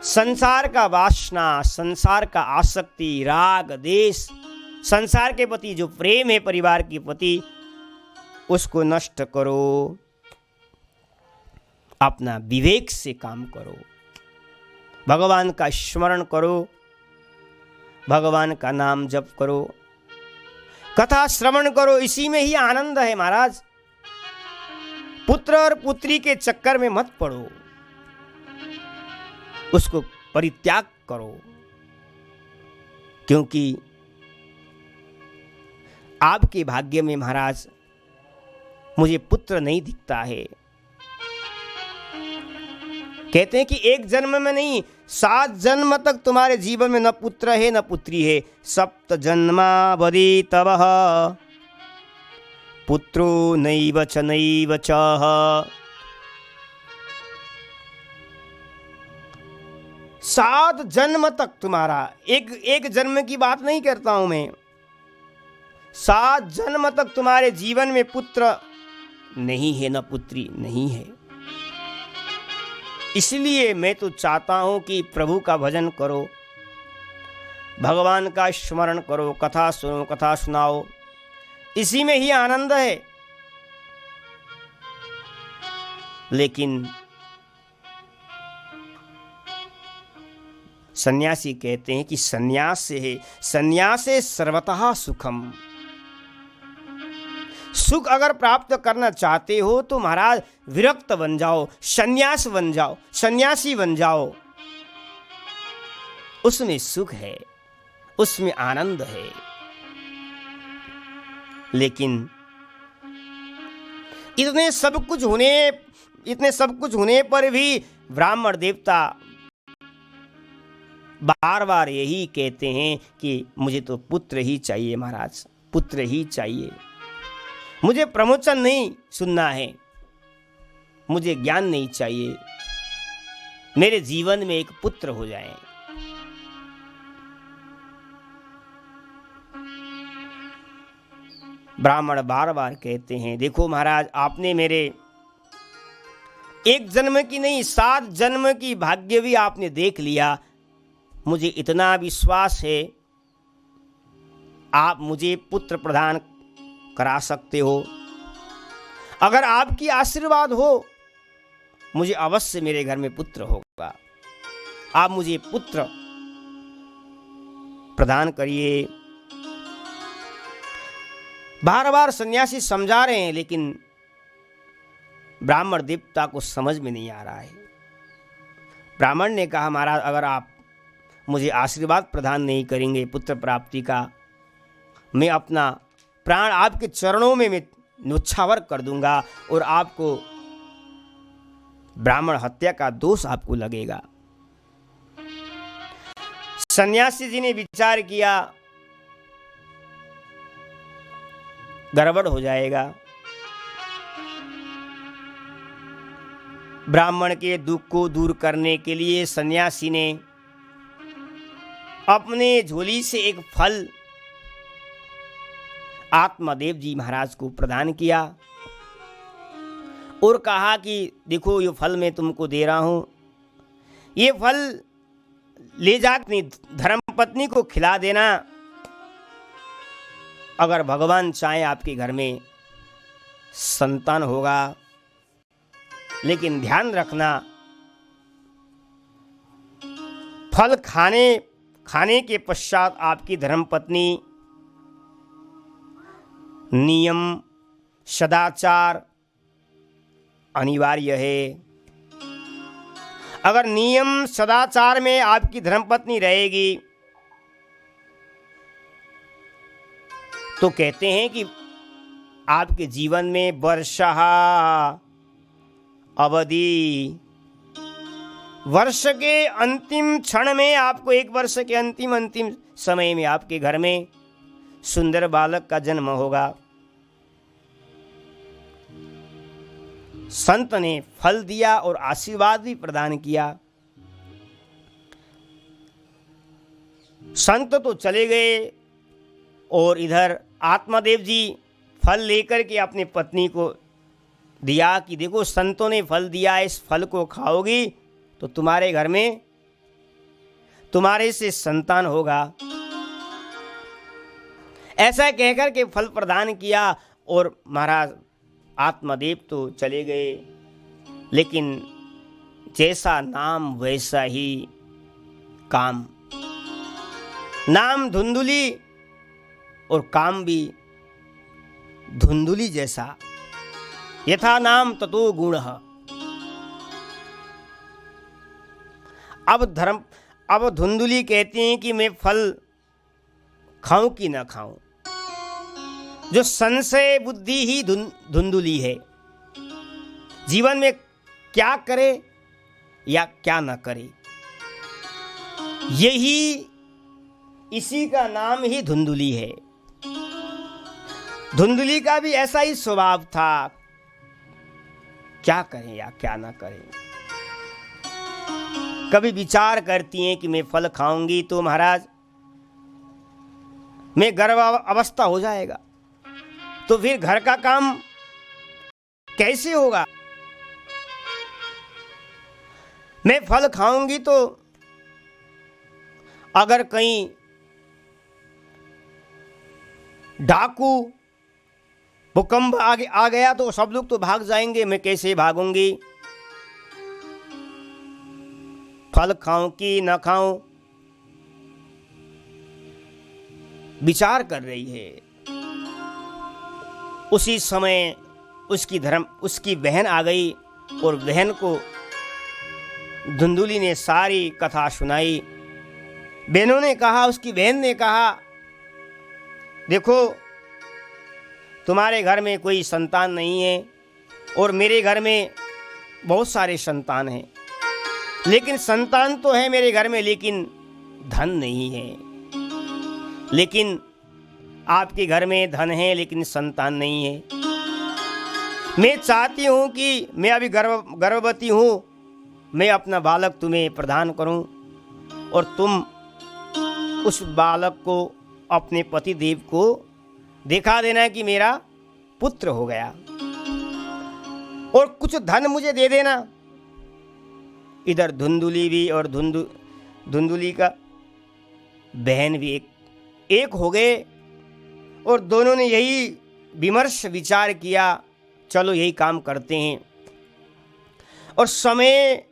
संसार का वासना, संसार का आसक्ति, राग देश, संसार के प्रति जो प्रेम है परिवार के प्रति, उसको नष्ट करो। अपना विवेक से काम करो, भगवान का स्मरण करो, भगवान का नाम जप करो, कथा श्रवण करो, इसी में ही आनंद है महाराज। पुत्र और पुत्री के चक्कर में मत पड़ो, उसको परित्याग करो, क्योंकि आपके भाग्य में महाराज मुझे पुत्र नहीं दिखता है। कहते हैं कि एक जन्म में नहीं, 7 जन्म तक तुम्हारे जीवन में न पुत्र है न पुत्री है। सप्त जन्मावधि तव पुत्रो नैव च नैव च। सात जन्म तक तुम्हारा, एक जन्म की बात नहीं करता हूं मैं, 7 जन्म तक तुम्हारे जीवन में पुत्र नहीं है न पुत्री नहीं है। इसलिए मैं तो चाहता हूं कि प्रभु का भजन करो, भगवान का स्मरण करो, कथा सुनो, कथा सुनाओ, इसी में ही आनंद है। लेकिन सन्यासी कहते हैं कि संन्यास से सर्वतः सुखम। सुख अगर प्राप्त करना चाहते हो तो महाराज विरक्त बन जाओ, संन्यास बन जाओ, सन्यासी बन जाओ। उसमें सुख है, उसमें आनंद है। लेकिन इतने सब कुछ होने पर भी ब्राह्मण देवता बार बार यही कहते हैं कि मुझे तो पुत्र ही चाहिए महाराज, पुत्र ही चाहिए। मुझे प्रमोशन नहीं सुनना है, मुझे ज्ञान नहीं चाहिए, मेरे जीवन में एक पुत्र हो जाए। ब्राह्मण बार बार कहते हैं, देखो महाराज, आपने मेरे एक जन्म की नहीं 7 जन्म की भाग्य भी आपने देख लिया। मुझे इतना विश्वास है आप मुझे पुत्र प्रदान करा सकते हो। अगर आपकी आशीर्वाद हो मुझे अवश्य मेरे घर में पुत्र होगा। आप मुझे पुत्र प्रदान करिए। बार बार सन्यासी समझा रहे हैं, लेकिन ब्राह्मण देवता को समझ में नहीं आ रहा है। ब्राह्मण ने कहा, महाराज अगर आप मुझे आशीर्वाद प्रदान नहीं करेंगे पुत्र प्राप्ति का, मैं अपना प्राण आपके चरणों में मैं न्योछावर कर दूंगा और आपको ब्राह्मण हत्या का दोष आपको लगेगा। सन्यासी जी ने विचार किया, गड़बड़ हो जाएगा। ब्राह्मण के दुख को दूर करने के लिए सन्यासी ने अपने झोली से एक फल आत्मदेव जी महाराज को प्रदान किया और कहा कि देखो ये फल मैं तुमको दे रहा हूं, ये फल ले जा अपनी धर्मपत्नी को खिला देना। अगर भगवान चाहे आपके घर में संतान होगा, लेकिन ध्यान रखना फल खाने के पश्चात आपकी धर्मपत्नी नियम सदाचार अनिवार्य है। अगर नियम सदाचार में आपकी धर्मपत्नी रहेगी तो कहते हैं कि आपके जीवन में वर्षा अवधि, वर्ष के अंतिम क्षण में आपको, एक वर्ष के अंतिम समय में आपके घर में सुंदर बालक का जन्म होगा। संत ने फल दिया और आशीर्वाद भी प्रदान किया। संत तो चले गए और इधर आत्मदेव जी फल लेकर के अपनी पत्नी को दिया कि देखो संतों ने फल दिया, इस फल को खाओगी तो तुम्हारे घर में तुम्हारे से संतान होगा। ऐसा कहकर के फल प्रदान किया और महाराज आत्मदेव तो चले गए, लेकिन जैसा नाम वैसा ही काम। नाम धुंधुली और काम भी धुंधुली जैसा। यथा नाम ततो गुणः। अब धुंधुली कहती हैं कि मैं फल खाऊं कि ना खाऊं। जो संशय बुद्धि ही धुंधुली है। जीवन में क्या करे या क्या ना करे, इसी का नाम ही धुंधुली है। धुंधुली का भी ऐसा ही स्वभाव था, क्या करें या क्या ना करें। कभी विचार करती हैं कि मैं फल खाऊंगी तो महाराज मैं गर्भ अवस्था हो जाएगा, तो फिर घर का काम कैसे होगा। मैं फल खाऊंगी तो अगर कहीं डाकू, भूकंप आ गया तो सब लोग तो भाग जाएंगे, मैं कैसे भागूंगी? फल खाऊं कि न खाऊं, विचार कर रही है। उसी समय उसकी बहन आ गई और बहन को धुंधुली ने सारी कथा सुनाई। उसकी बहन ने कहा, देखो तुम्हारे घर में कोई संतान नहीं है और मेरे घर में बहुत सारे संतान हैं, लेकिन संतान तो है मेरे घर में, लेकिन धन नहीं है। लेकिन आपके घर में धन है लेकिन संतान नहीं है। मैं चाहती हूँ कि मैं अभी गर्भवती हूँ, मैं अपना बालक तुम्हें प्रदान करूँ और तुम उस बालक को अपने पति देव को दिखा देना कि मेरा पुत्र हो गया और कुछ धन मुझे दे देना। इधर धुंधुली भी और धुंधुली का बहन भी एक हो गए और दोनों ने यही विमर्श विचार किया, चलो यही काम करते हैं। और समय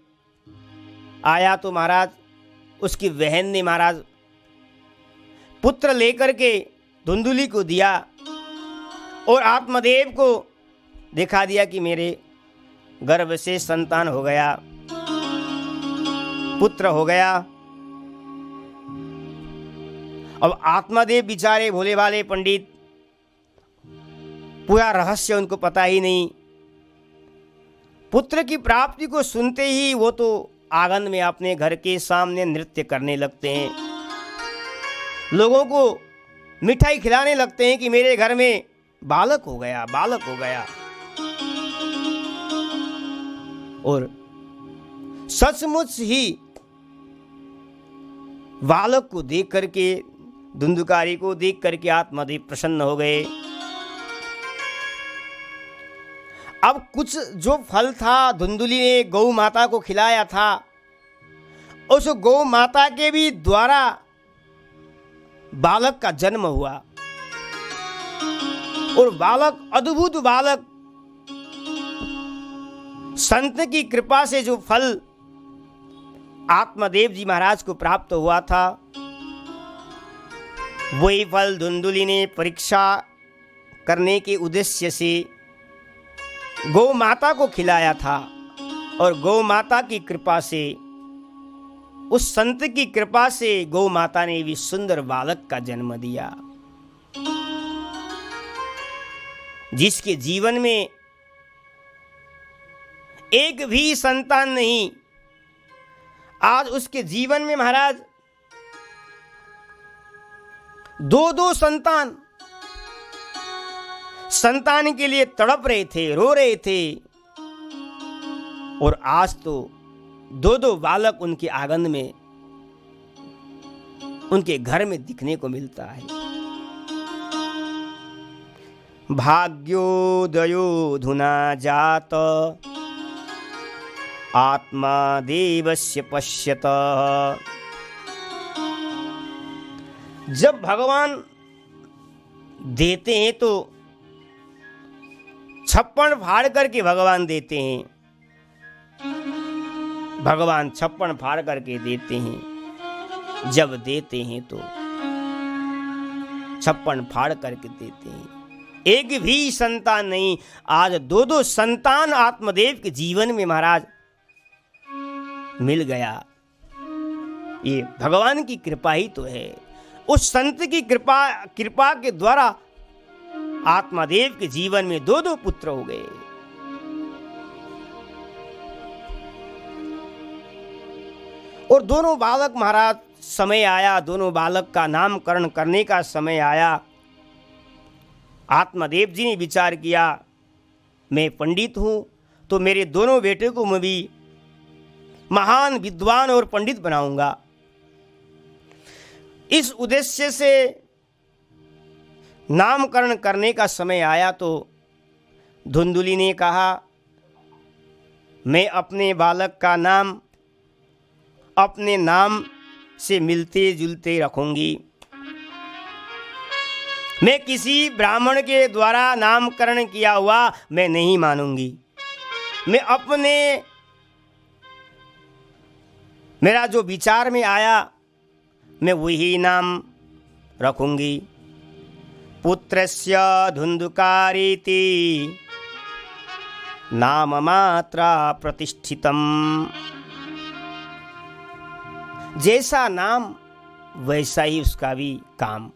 आया तो महाराज उसकी बहन ने महाराज पुत्र लेकर के धुंधुली को दिया और आत्मदेव को दिखा दिया कि मेरे गर्भ से संतान हो गया, पुत्र हो गया। अब आत्मदेव बेचारे भोले भाले पंडित, पूरा रहस्य उनको पता ही नहीं। पुत्र की प्राप्ति को सुनते ही वो तो आंगन में अपने घर के सामने नृत्य करने लगते हैं, लोगों को मिठाई खिलाने लगते हैं कि मेरे घर में बालक हो गया, बालक हो गया। और सचमुच ही बालक को देख करके, धुंधुकारी को देख करके आत्मदेव प्रसन्न हो गए। अब कुछ जो फल था धुंधुली ने गौ माता को खिलाया था, उस गौ माता के भी द्वारा बालक का जन्म हुआ और बालक, अद्भुत बालक, संत की कृपा से जो फल आत्मदेव जी महाराज को प्राप्त हुआ था, वही फल धुंधुली ने परीक्षा करने के उद्देश्य से गौ माता को खिलाया था और गौ माता की कृपा से, उस संत की कृपा से गौ माता ने भी सुंदर बालक का जन्म दिया, जिसके जीवन में एक भी संतान नहीं। आज उसके जीवन में महाराज दो संतान के लिए तड़प रहे थे, रो रहे थे, और आज तो दो बालक उनके आंगन में, उनके घर में दिखने को मिलता है। भाग्योदयो धुना जात आत्मा देवस्य पश्यत। जब भगवान देते हैं तो छप्पन फाड़ करके भगवान देते हैं, भगवान छप्पन फाड़ करके देते हैं। जब देते हैं तो छप्पन फाड़ करके देते हैं। एक भी संतान नहीं, आज दो संतान आत्मदेव के जीवन में महाराज मिल गया। ये भगवान की कृपा ही तो है। उस संत की कृपा के द्वारा आत्मदेव के जीवन में दो पुत्र हो गए। और दोनों बालक महाराज, समय आया, दोनों बालक का नामकरण करने का समय आया। आत्मदेव जी ने विचार किया, मैं पंडित हूं तो मेरे दोनों बेटे को मैं भी महान विद्वान और पंडित बनाऊंगा। इस उद्देश्य से नामकरण करने का समय आया तो धुंधुली ने कहा, मैं अपने बालक का नाम अपने नाम से मिलते जुलते रखूंगी। मैं किसी ब्राह्मण के द्वारा नामकरण किया हुआ मैं नहीं मानूंगी। मैं अपने मेरा जो विचार में आया मैं वही नाम रखूंगी। पुत्रस्य धुंधुकारीति नाम मात्रा प्रतिष्ठितम। जैसा नाम वैसा ही उसका भी काम।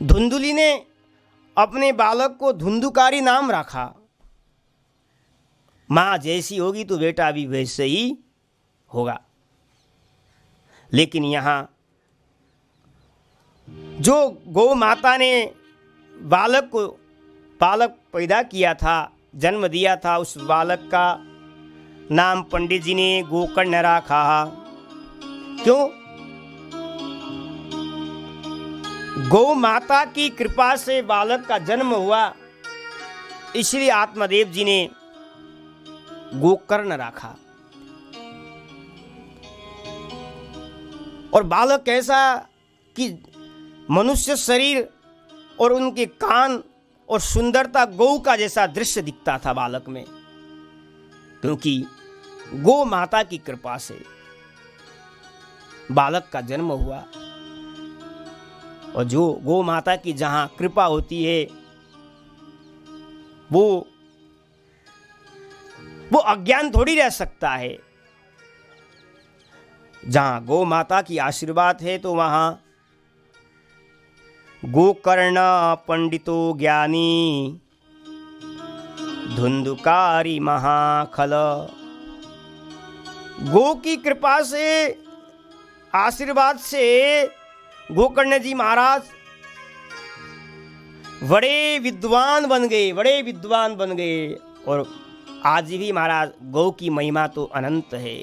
धुंधुली ने अपने बालक को धुंधुकारी नाम रखा। माँ जैसी होगी तो बेटा भी वैसे ही होगा। लेकिन यहाँ जो गौ माता ने बालक पैदा किया था, जन्म दिया था, उस बालक का नाम पंडित जी ने गोकर्ण रखा। क्यों? गौ माता की कृपा से बालक का जन्म हुआ, इसलिए आत्मदेव जी ने गोकर्ण रखा। और बालक ऐसा कि मनुष्य शरीर और उनके कान और सुंदरता गौ का जैसा दृश्य दिखता था बालक में, क्योंकि गौ माता की कृपा से बालक का जन्म हुआ। और जो गौ माता की जहां कृपा होती है वो अज्ञान थोड़ी रह सकता है। जहां गौ माता की आशीर्वाद है तो वहां गोकर्ण पंडितो ज्ञानी धुंधुकारी महाखल। गो की कृपा से, आशीर्वाद से गोकर्ण जी महाराज बड़े विद्वान बन गए। और आज भी महाराज गौ की महिमा तो अनंत है।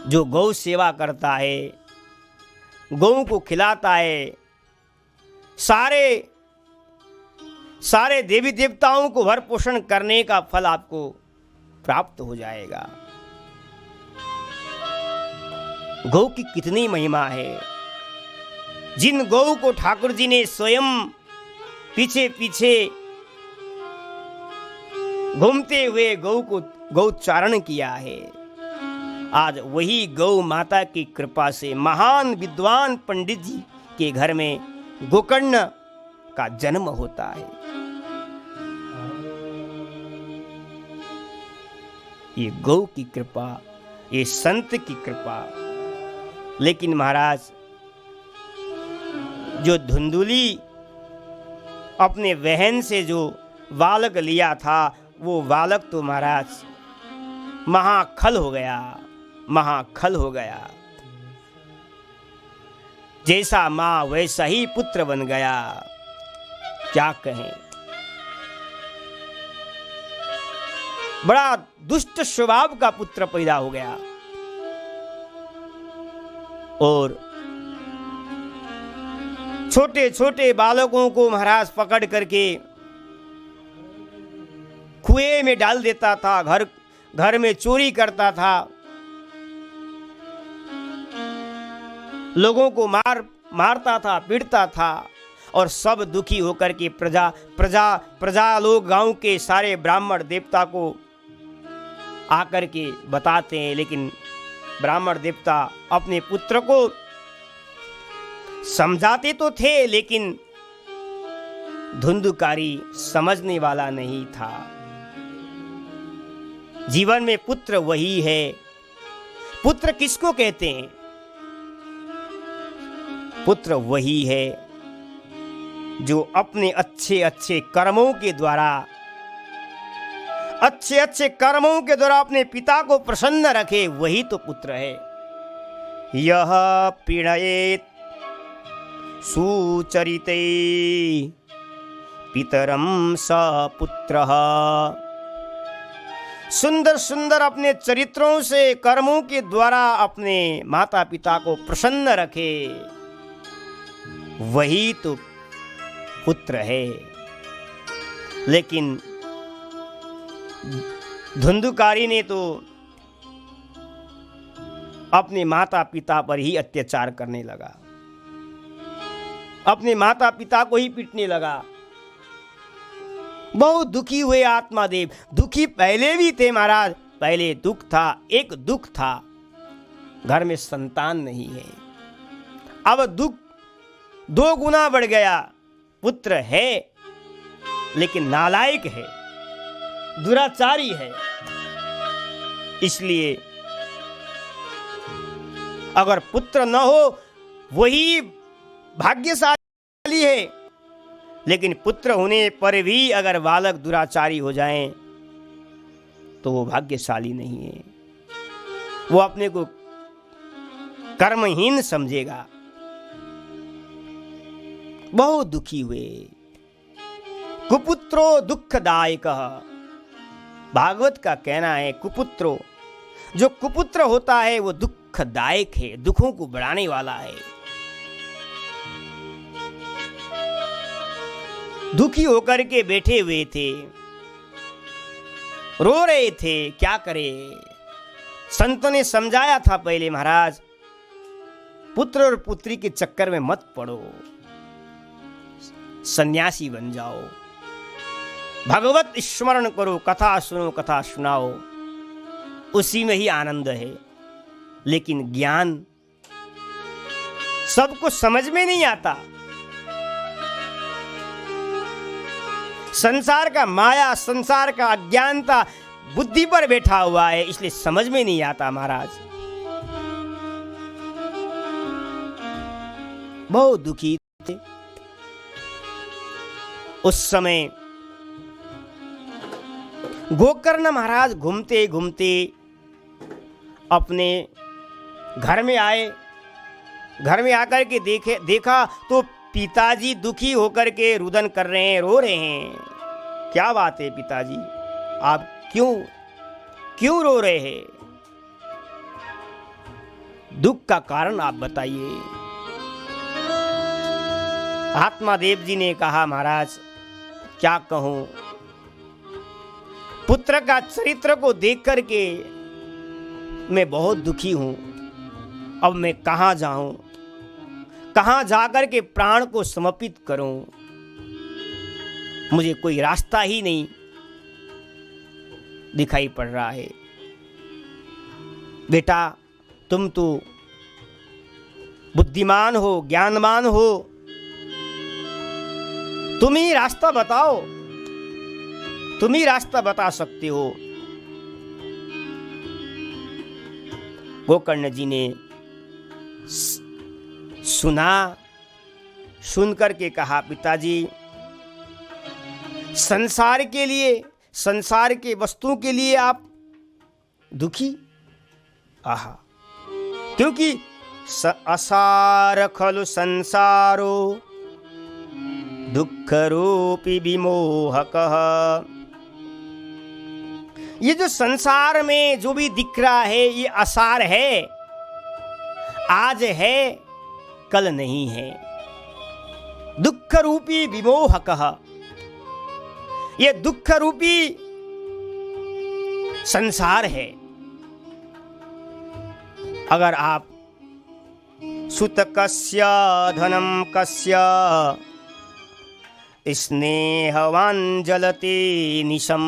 जो गौ सेवा करता है, गौ को खिलाता है, सारे देवी देवताओं को भर पोषण करने का फल आपको प्राप्त हो जाएगा। गौ की कितनी महिमा है। जिन गौ को ठाकुर जी ने स्वयं पीछे पीछे घूमते हुए गौचारण किया है, आज वही गौ माता की कृपा से महान विद्वान पंडित जी के घर में गोकर्ण का जन्म होता है। ये गौ की कृपा, ये संत की कृपा। लेकिन महाराज जो धुंधुली अपने बहन से जो बालक लिया था, वो बालक तो महाराज महाखल हो गया। जैसा माँ वैसा ही पुत्र बन गया। क्या कहें। बड़ा दुष्ट स्वभाव का पुत्र पैदा हो गया। और छोटे छोटे बालकों को महाराज पकड़ करके कुएं में डाल देता था, घर में चोरी करता था, लोगों को मारता था, पीटता था। और सब दुखी होकर के प्रजा लोग गांव के सारे ब्राह्मण देवता को आकर के बताते हैं। लेकिन ब्राह्मण देवता अपने पुत्र को समझाते तो थे, लेकिन धुंधुकारी समझने वाला नहीं था। जीवन में पुत्र वही है। पुत्र किसको कहते हैं? पुत्र वही है जो अपने अच्छे अच्छे कर्मों के द्वारा अपने पिता को प्रसन्न रखे, वही तो पुत्र है। यह पीड़येत सुचरिते पितरम स पुत्रः। सुंदर सुंदर अपने चरित्रों से, कर्मों के द्वारा अपने माता पिता को प्रसन्न रखे, वही तो पुत्र है। लेकिन धुंधुकारी ने तो अपने माता पिता पर ही अत्याचार करने लगा। अपने माता पिता को ही पीटने लगा। बहुत दुखी हुए आत्मादेव। दुखी पहले भी थे महाराज, पहले दुख था, एक दुख था घर में संतान नहीं है। अब दुख 2 गुना बढ़ गया। पुत्र है लेकिन नालायक है, दुराचारी है। इसलिए अगर पुत्र न हो वही भाग्यशाली है, लेकिन पुत्र होने पर भी अगर बालक दुराचारी हो जाएं तो वो भाग्यशाली नहीं है। वो अपने को कर्महीन समझेगा। बहुत दुखी हुए। कुपुत्रो दुखदायक। भागवत का कहना है कुपुत्रो, जो कुपुत्र होता है वो दुखदायक है, दुखों को बढ़ाने वाला है। दुखी होकर के बैठे हुए थे, रो रहे थे, क्या करे। संतों ने समझाया था पहले, महाराज पुत्र और पुत्री के चक्कर में मत पड़ो, सन्यासी बन जाओ, भगवत स्मरण करो, कथा सुनो, कथा सुनाओ, उसी में ही आनंद है। लेकिन ज्ञान सबको समझ में नहीं आता। संसार का माया, संसार का अज्ञानता बुद्धि पर बैठा हुआ है, इसलिए समझ में नहीं आता महाराज। बहुत दुखी थे उस समय। गोकर्ण महाराज घूमते घूमते अपने घर में आए। घर में आकर के देखा तो पिताजी दुखी होकर के रुदन कर रहे हैं, रो रहे हैं। क्या बात है पिताजी, आप क्यों रो रहे हैं? दुख का कारण आप बताइए। आत्मादेव जी ने कहा, महाराज क्या कहूं, पुत्र का चरित्र को देख करके मैं बहुत दुखी हूं। अब मैं कहां जाऊं, कहां जाकर के प्राण को समर्पित करूं? मुझे कोई रास्ता ही नहीं दिखाई पड़ रहा है। बेटा तुम तो बुद्धिमान हो, ज्ञानवान हो, तुम ही रास्ता बताओ, तुम ही रास्ता बता सकते हो। गोकर्ण जी ने सुन करके कहा, पिताजी संसार के लिए, संसार के वस्तुओं के लिए आप दुखी? आहा, क्योंकि असार खलु संसारो दुख रूपी विमोहकः। ये जो संसार में जो भी दिख रहा है ये असार है, आज है कल नहीं है। दुख रूपी विमोहकः, ये दुख रूपी संसार है। अगर आप सुत कस्य धनम कस्य स्नेहवान जलते निशम।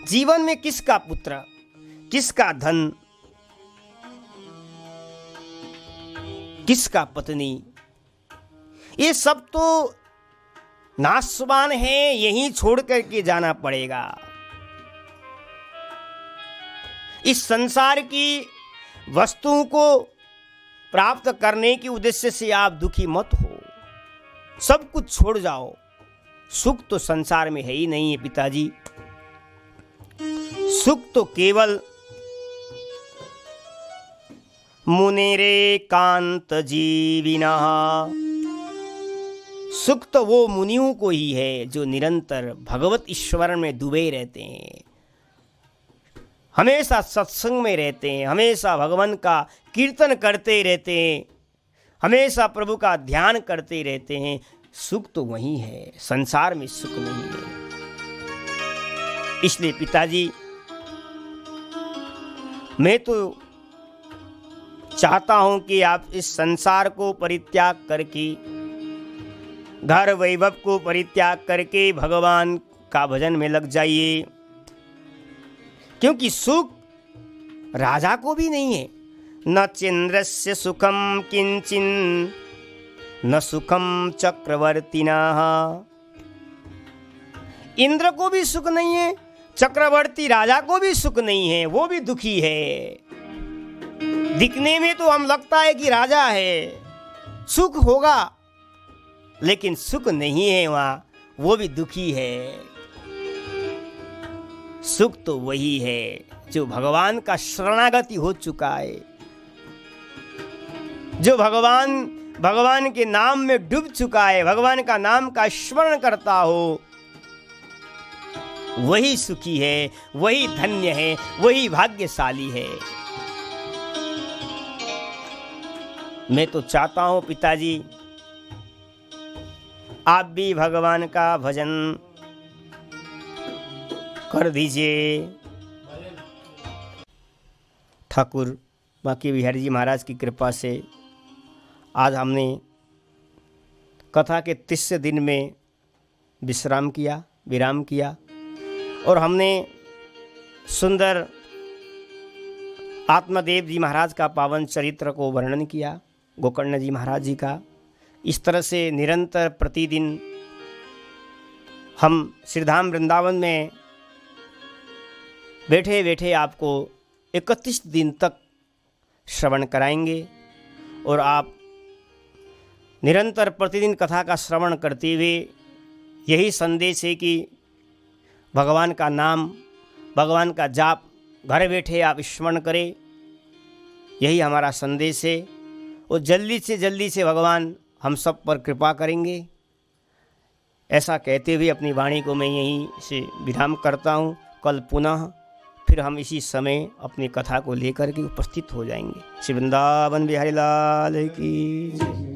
जीवन में किसका पुत्र, किसका धन, किसका पत्नी, ये सब तो नाशवान है, यहीं छोड़ करके जाना पड़ेगा। इस संसार की वस्तुओं को प्राप्त करने के उद्देश्य से आप दुखी मत हो, सब कुछ छोड़ जाओ। सुख तो संसार में है ही नहीं है पिताजी। सुख तो केवल मुनेरे कांत जीविना, सुख तो वो मुनियों को ही है जो निरंतर भगवत ईश्वर में डूबे रहते हैं, हमेशा सत्संग में रहते हैं, हमेशा भगवान का कीर्तन करते रहते हैं, हमेशा प्रभु का ध्यान करते रहते हैं। सुख तो वही है, संसार में सुख नहीं है। इसलिए पिताजी मैं तो चाहता हूं कि आप इस संसार को परित्याग करके, घर वैभव को परित्याग करके भगवान का भजन में लग जाइए, क्योंकि सुख राजा को भी नहीं है। न चंद्रस्य सुखम किंचिन न सुखम चक्रवर्तिनः। इंद्र को भी सुख नहीं है, चक्रवर्ती राजा को भी सुख नहीं है, वो भी दुखी है। दिखने में तो हम लगता है कि राजा है, सुख होगा, लेकिन सुख नहीं है वहां, वो भी दुखी है। सुख तो वही है जो भगवान का शरणागति हो चुका है, जो भगवान के नाम में डूब चुका है, भगवान का नाम का स्मरण करता हो, वही सुखी है, वही धन्य है, वही भाग्यशाली है। मैं तो चाहता हूं पिताजी, आप भी भगवान का भजन कर दीजिए। ठाकुर बांके बिहारी जी महाराज की कृपा से आज हमने कथा के 30 दिन में विराम किया और हमने सुंदर आत्मदेव जी महाराज का पावन चरित्र को वर्णन किया, गोकर्ण जी महाराज जी का। इस तरह से निरंतर प्रतिदिन हम श्रीधाम वृंदावन में बैठे बैठे आपको 31 दिन तक श्रवण कराएंगे और आप निरंतर प्रतिदिन कथा का श्रवण करते हुए यही संदेश है कि भगवान का नाम, भगवान का जाप घर बैठे आप स्मरण करें, यही हमारा संदेश है। और जल्दी से भगवान हम सब पर कृपा करेंगे। ऐसा कहते हुए अपनी वाणी को मैं यहीं से विराम करता हूँ। कल पुनः फिर हम इसी समय अपनी कथा को लेकर के उपस्थित हो जाएंगे। श्री वृंदावन बिहारी लाल की जय।